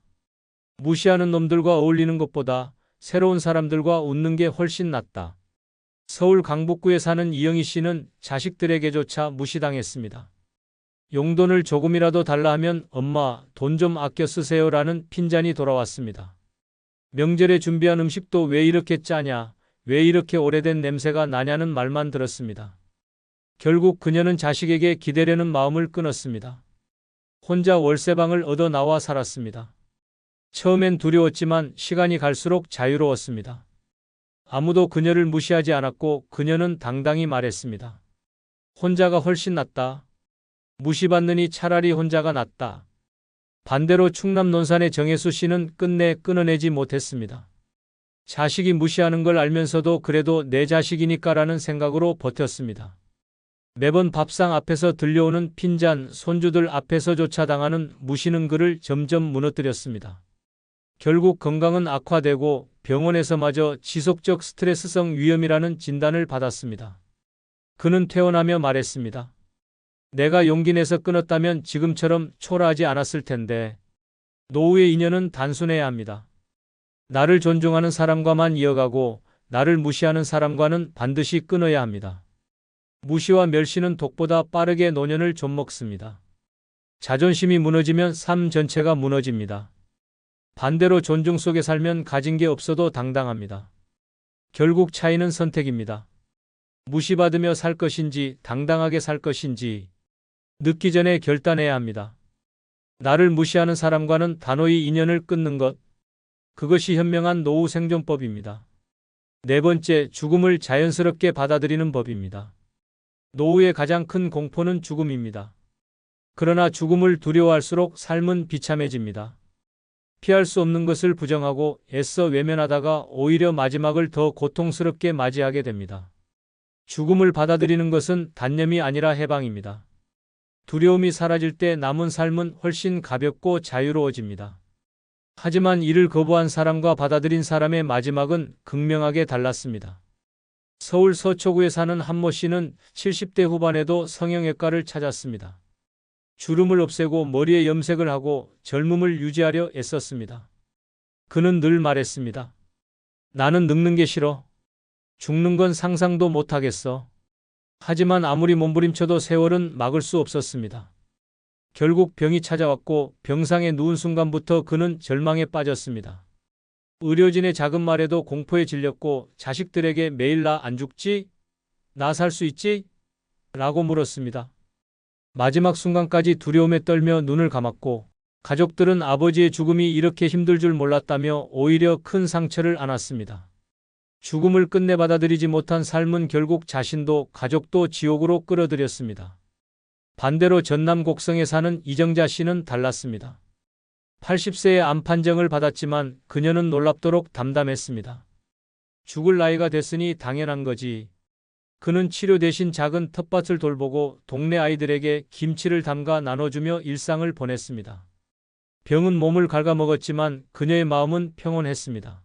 무시하는 놈들과 어울리는 것보다 새로운 사람들과 웃는 게 훨씬 낫다. 서울 강북구에 사는 이영희 씨는 자식들에게조차 무시당했습니다. 용돈을 조금이라도 달라 하면 엄마, 돈 좀 아껴 쓰세요라는 핀잔이 돌아왔습니다. 명절에 준비한 음식도 왜 이렇게 짜냐, 왜 이렇게 오래된 냄새가 나냐는 말만 들었습니다. 결국 그녀는 자식에게 기대려는 마음을 끊었습니다. 혼자 월세방을 얻어 나와 살았습니다. 처음엔 두려웠지만 시간이 갈수록 자유로웠습니다. 아무도 그녀를 무시하지 않았고 그녀는 당당히 말했습니다. 혼자가 훨씬 낫다. 무시받느니 차라리 혼자가 낫다. 반대로 충남 논산의 정혜수 씨는 끝내 끊어내지 못했습니다. 자식이 무시하는 걸 알면서도 그래도 내 자식이니까라는 생각으로 버텼습니다. 매번 밥상 앞에서 들려오는 핀잔, 손주들 앞에서조차 당하는 무시는 그를 점점 무너뜨렸습니다. 결국 건강은 악화되고 병원에서마저 지속적 스트레스성 위염이라는 진단을 받았습니다. 그는 퇴원하며 말했습니다. 내가 용기 내서 끊었다면 지금처럼 초라하지 않았을 텐데. 노후의 인연은 단순해야 합니다. 나를 존중하는 사람과만 이어가고 나를 무시하는 사람과는 반드시 끊어야 합니다. 무시와 멸시는 독보다 빠르게 노년을 좀먹습니다. 자존심이 무너지면 삶 전체가 무너집니다. 반대로 존중 속에 살면 가진 게 없어도 당당합니다. 결국 차이는 선택입니다. 무시받으며 살 것인지 당당하게 살 것인지 늦기 전에 결단해야 합니다. 나를 무시하는 사람과는 단호히 인연을 끊는 것, 그것이 현명한 노후 생존법입니다. 네 번째, 죽음을 자연스럽게 받아들이는 법입니다. 노후의 가장 큰 공포는 죽음입니다. 그러나 죽음을 두려워할수록 삶은 비참해집니다. 피할 수 없는 것을 부정하고 애써 외면하다가 오히려 마지막을 더 고통스럽게 맞이하게 됩니다. 죽음을 받아들이는 것은 단념이 아니라 해방입니다. 두려움이 사라질 때 남은 삶은 훨씬 가볍고 자유로워집니다. 하지만 이를 거부한 사람과 받아들인 사람의 마지막은 극명하게 달랐습니다. 서울 서초구에 사는 한모 씨는 70대 후반에도 성형외과를 찾았습니다. 주름을 없애고 머리에 염색을 하고 젊음을 유지하려 애썼습니다. 그는 늘 말했습니다. 나는 늙는 게 싫어. 죽는 건 상상도 못하겠어. 하지만 아무리 몸부림쳐도 세월은 막을 수 없었습니다. 결국 병이 찾아왔고 병상에 누운 순간부터 그는 절망에 빠졌습니다. 의료진의 작은 말에도 공포에 질렸고 자식들에게 매일 나 안 죽지? 나 살 수 있지? 라고 물었습니다. 마지막 순간까지 두려움에 떨며 눈을 감았고 가족들은 아버지의 죽음이 이렇게 힘들 줄 몰랐다며 오히려 큰 상처를 안았습니다. 죽음을 끝내 받아들이지 못한 삶은 결국 자신도 가족도 지옥으로 끌어들였습니다. 반대로 전남 곡성에 사는 이정자 씨는 달랐습니다. 80세에 암 판정을 받았지만 그녀는 놀랍도록 담담했습니다. 죽을 나이가 됐으니 당연한 거지. 그는 치료 대신 작은 텃밭을 돌보고 동네 아이들에게 김치를 담가 나눠주며 일상을 보냈습니다. 병은 몸을 갉아먹었지만 그녀의 마음은 평온했습니다.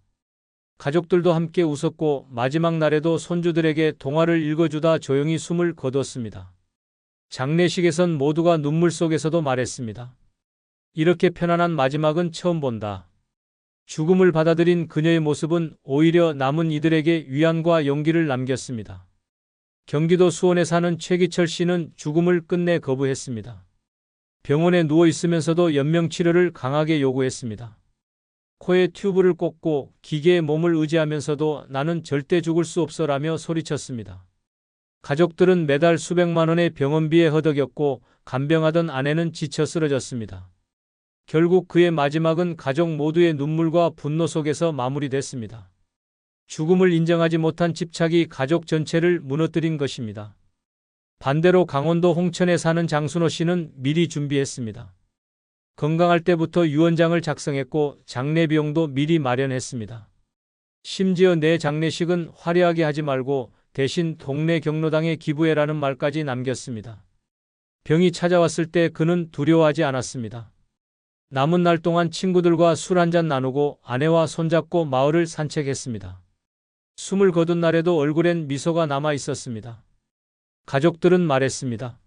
가족들도 함께 웃었고 마지막 날에도 손주들에게 동화를 읽어주다 조용히 숨을 거뒀습니다. 장례식에선 모두가 눈물 속에서도 말했습니다. 이렇게 편안한 마지막은 처음 본다. 죽음을 받아들인 그녀의 모습은 오히려 남은 이들에게 위안과 용기를 남겼습니다. 경기도 수원에 사는 최기철 씨는 죽음을 끝내 거부했습니다. 병원에 누워 있으면서도 연명치료를 강하게 요구했습니다. 코에 튜브를 꽂고 기계에 몸을 의지하면서도 나는 절대 죽을 수 없어라며 소리쳤습니다. 가족들은 매달 수백만 원의 병원비에 허덕였고 간병하던 아내는 지쳐 쓰러졌습니다. 결국 그의 마지막은 가족 모두의 눈물과 분노 속에서 마무리됐습니다. 죽음을 인정하지 못한 집착이 가족 전체를 무너뜨린 것입니다. 반대로 강원도 홍천에 사는 장순호 씨는 미리 준비했습니다. 건강할 때부터 유언장을 작성했고 장례 비용도 미리 마련했습니다. 심지어 내 장례식은 화려하게 하지 말고 대신 동네 경로당에 기부해라는 말까지 남겼습니다. 병이 찾아왔을 때 그는 두려워하지 않았습니다. 남은 날 동안 친구들과 술 한잔 나누고 아내와 손잡고 마을을 산책했습니다. 숨을 거둔 날에도 얼굴엔 미소가 남아 있었습니다. 가족들은 말했습니다.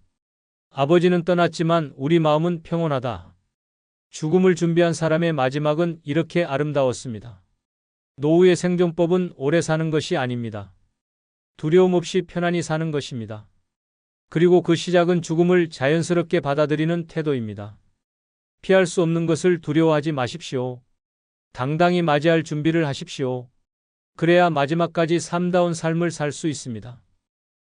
아버지는 떠났지만 우리 마음은 평온하다. 죽음을 준비한 사람의 마지막은 이렇게 아름다웠습니다. 노후의 생존법은 오래 사는 것이 아닙니다. 두려움 없이 편안히 사는 것입니다. 그리고 그 시작은 죽음을 자연스럽게 받아들이는 태도입니다. 피할 수 없는 것을 두려워하지 마십시오. 당당히 맞이할 준비를 하십시오. 그래야 마지막까지 삶다운 삶을 살 수 있습니다.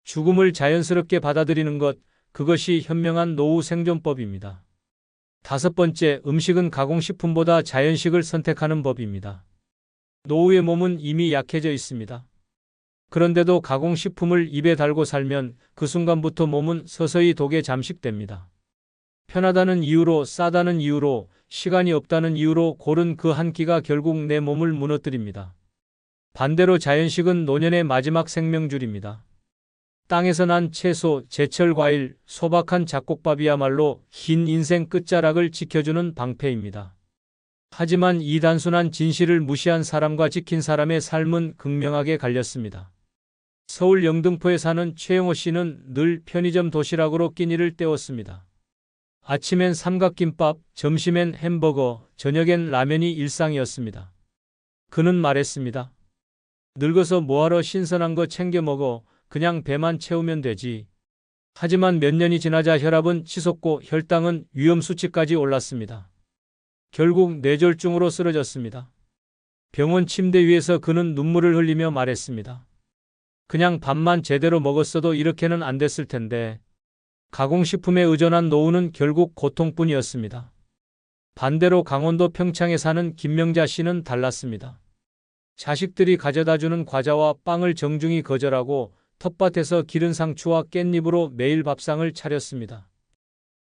죽음을 자연스럽게 받아들이는 것, 그것이 현명한 노후 생존법입니다. 5번째, 음식은 가공식품보다 자연식을 선택하는 법입니다. 노후의 몸은 이미 약해져 있습니다. 그런데도 가공식품을 입에 달고 살면 그 순간부터 몸은 서서히 독에 잠식됩니다. 편하다는 이유로, 싸다는 이유로, 시간이 없다는 이유로 고른 그 한 끼가 결국 내 몸을 무너뜨립니다. 반대로 자연식은 노년의 마지막 생명줄입니다. 땅에서 난 채소, 제철 과일, 소박한 잡곡밥이야말로 긴 인생 끝자락을 지켜주는 방패입니다. 하지만 이 단순한 진실을 무시한 사람과 지킨 사람의 삶은 극명하게 갈렸습니다. 서울 영등포에 사는 최영호 씨는 늘 편의점 도시락으로 끼니를 때웠습니다. 아침엔 삼각김밥, 점심엔 햄버거, 저녁엔 라면이 일상이었습니다. 그는 말했습니다. 늙어서 뭐하러 신선한 거 챙겨 먹어. 그냥 배만 채우면 되지. 하지만 몇 년이 지나자 혈압은 치솟고 혈당은 위험 수치까지 올랐습니다. 결국 뇌졸중으로 쓰러졌습니다. 병원 침대 위에서 그는 눈물을 흘리며 말했습니다. 그냥 밥만 제대로 먹었어도 이렇게는 안 됐을 텐데. 가공식품에 의존한 노후는 결국 고통뿐이었습니다. 반대로 강원도 평창에 사는 김명자 씨는 달랐습니다. 자식들이 가져다주는 과자와 빵을 정중히 거절하고 텃밭에서 기른 상추와 깻잎으로 매일 밥상을 차렸습니다.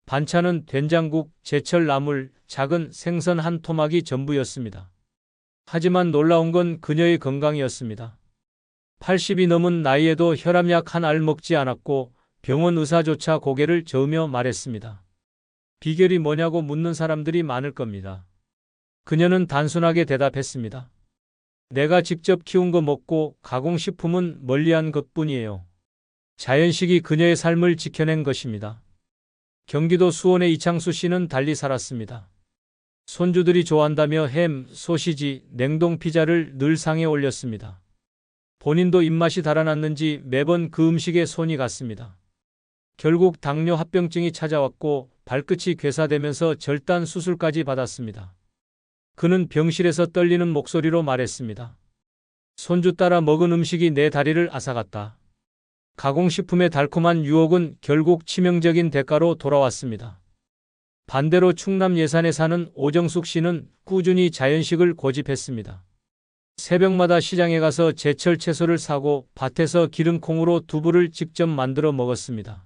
반찬은 된장국, 제철 나물, 작은 생선 한 토막이 전부였습니다. 하지만 놀라운 건 그녀의 건강이었습니다. 80이 넘은 나이에도 혈압약 한 알 먹지 않았고 병원 의사조차 고개를 저으며 말했습니다. 비결이 뭐냐고 묻는 사람들이 많을 겁니다. 그녀는 단순하게 대답했습니다. 내가 직접 키운 거 먹고 가공식품은 멀리한 것뿐이에요. 자연식이 그녀의 삶을 지켜낸 것입니다. 경기도 수원의 이창수 씨는 달리 살았습니다. 손주들이 좋아한다며 햄, 소시지, 냉동 피자를 늘 상에 올렸습니다. 본인도 입맛이 달아났는지 매번 그 음식에 손이 갔습니다. 결국 당뇨 합병증이 찾아왔고 발끝이 괴사되면서 절단 수술까지 받았습니다. 그는 병실에서 떨리는 목소리로 말했습니다. 손주 따라 먹은 음식이 내 다리를 앗아갔다. 가공식품의 달콤한 유혹은 결국 치명적인 대가로 돌아왔습니다. 반대로 충남 예산에 사는 오정숙 씨는 꾸준히 자연식을 고집했습니다. 새벽마다 시장에 가서 제철 채소를 사고 밭에서 기른 콩으로 두부를 직접 만들어 먹었습니다.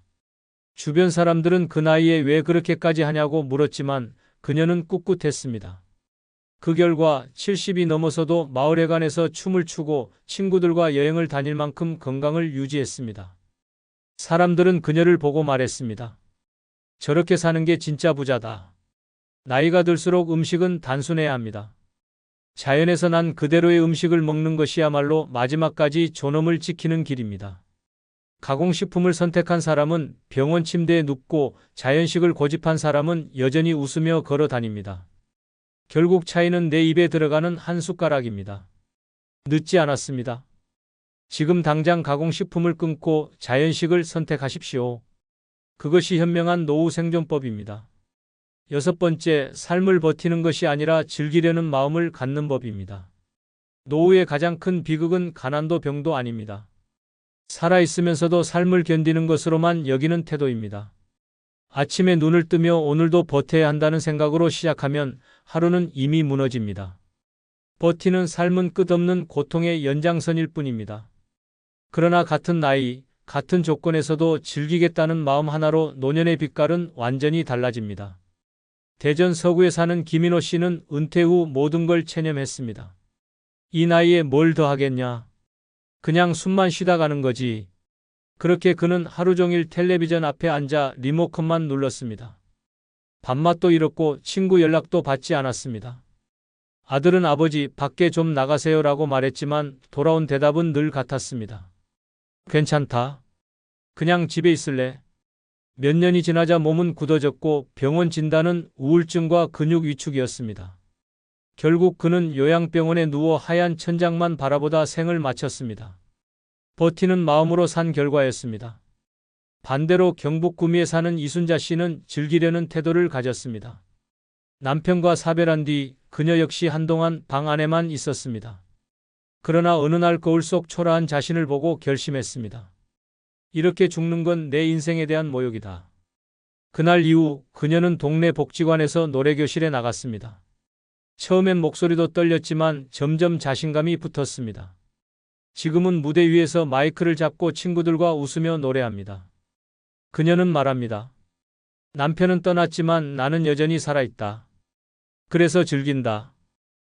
주변 사람들은 그 나이에 왜 그렇게까지 하냐고 물었지만 그녀는 꿋꿋했습니다. 그 결과 70이 넘어서도 마을회관에서 춤을 추고 친구들과 여행을 다닐 만큼 건강을 유지했습니다. 사람들은 그녀를 보고 말했습니다. 저렇게 사는 게 진짜 부자다. 나이가 들수록 음식은 단순해야 합니다. 자연에서 난 그대로의 음식을 먹는 것이야말로 마지막까지 존엄을 지키는 길입니다. 가공식품을 선택한 사람은 병원 침대에 눕고 자연식을 고집한 사람은 여전히 웃으며 걸어 다닙니다. 결국 차이는 내 입에 들어가는 한 숟가락입니다. 늦지 않았습니다. 지금 당장 가공식품을 끊고 자연식을 선택하십시오. 그것이 현명한 노후 생존법입니다. 6번째, 삶을 버티는 것이 아니라 즐기려는 마음을 갖는 법입니다. 노후의 가장 큰 비극은 가난도 병도 아닙니다. 살아있으면서도 삶을 견디는 것으로만 여기는 태도입니다. 아침에 눈을 뜨며 오늘도 버텨야 한다는 생각으로 시작하면 하루는 이미 무너집니다. 버티는 삶은 끝없는 고통의 연장선일 뿐입니다. 그러나 같은 나이, 같은 조건에서도 즐기겠다는 마음 하나로 노년의 빛깔은 완전히 달라집니다. 대전 서구에 사는 김인호 씨는 은퇴 후 모든 걸 체념했습니다. 이 나이에 뭘 더 하겠냐? 그냥 숨만 쉬다 가는 거지. 그렇게 그는 하루 종일 텔레비전 앞에 앉아 리모컨만 눌렀습니다. 밥맛도 잃었고 친구 연락도 받지 않았습니다. 아들은 아버지 밖에 좀 나가세요라고 말했지만 돌아온 대답은 늘 같았습니다. 괜찮다. 그냥 집에 있을래. 몇 년이 지나자 몸은 굳어졌고 병원 진단은 우울증과 근육 위축이었습니다. 결국 그는 요양병원에 누워 하얀 천장만 바라보다 생을 마쳤습니다. 버티는 마음으로 산 결과였습니다. 반대로 경북 구미에 사는 이순자 씨는 즐기려는 태도를 가졌습니다. 남편과 사별한 뒤 그녀 역시 한동안 방 안에만 있었습니다. 그러나 어느 날 거울 속 초라한 자신을 보고 결심했습니다. 이렇게 죽는 건 내 인생에 대한 모욕이다. 그날 이후 그녀는 동네 복지관에서 노래교실에 나갔습니다. 처음엔 목소리도 떨렸지만 점점 자신감이 붙었습니다. 지금은 무대 위에서 마이크를 잡고 친구들과 웃으며 노래합니다. 그녀는 말합니다. 남편은 떠났지만 나는 여전히 살아있다. 그래서 즐긴다.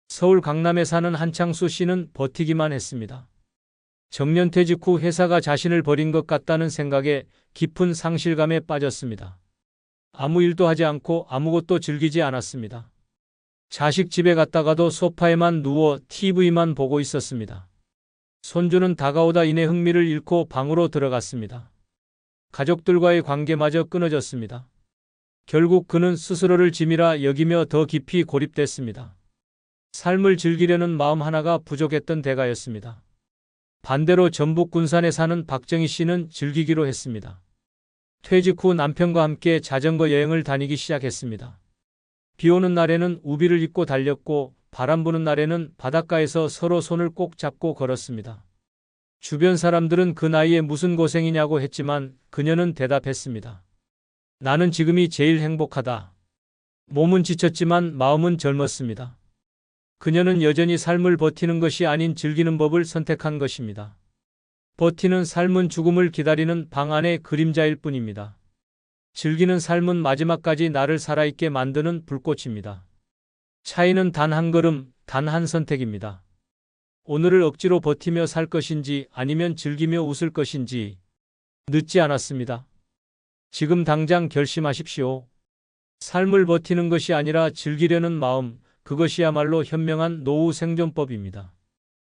서울 강남에 사는 한창수 씨는 버티기만 했습니다. 정년퇴직 후 회사가 자신을 버린 것 같다는 생각에 깊은 상실감에 빠졌습니다. 아무 일도 하지 않고 아무것도 즐기지 않았습니다. 자식 집에 갔다가도 소파에만 누워 TV만 보고 있었습니다. 손주는 다가오다 인해 흥미를 잃고 방으로 들어갔습니다. 가족들과의 관계마저 끊어졌습니다. 결국 그는 스스로를 짐이라 여기며 더 깊이 고립됐습니다. 삶을 즐기려는 마음 하나가 부족했던 때가였습니다. 반대로 전북 군산에 사는 박정희 씨는 즐기기로 했습니다. 퇴직 후 남편과 함께 자전거 여행을 다니기 시작했습니다. 비 오는 날에는 우비를 입고 달렸고 바람 부는 날에는 바닷가에서 서로 손을 꼭 잡고 걸었습니다. 주변 사람들은 그 나이에 무슨 고생이냐고 했지만 그녀는 대답했습니다. 나는 지금이 제일 행복하다. 몸은 지쳤지만 마음은 젊었습니다. 그녀는 여전히 삶을 버티는 것이 아닌 즐기는 법을 선택한 것입니다. 버티는 삶은 죽음을 기다리는 방 안의 그림자일 뿐입니다. 즐기는 삶은 마지막까지 나를 살아있게 만드는 불꽃입니다. 차이는 단 한 걸음, 단 한 선택입니다. 오늘을 억지로 버티며 살 것인지 아니면 즐기며 웃을 것인지 늦지 않았습니다. 지금 당장 결심하십시오. 삶을 버티는 것이 아니라 즐기려는 마음, 그것이야말로 현명한 노후 생존법입니다.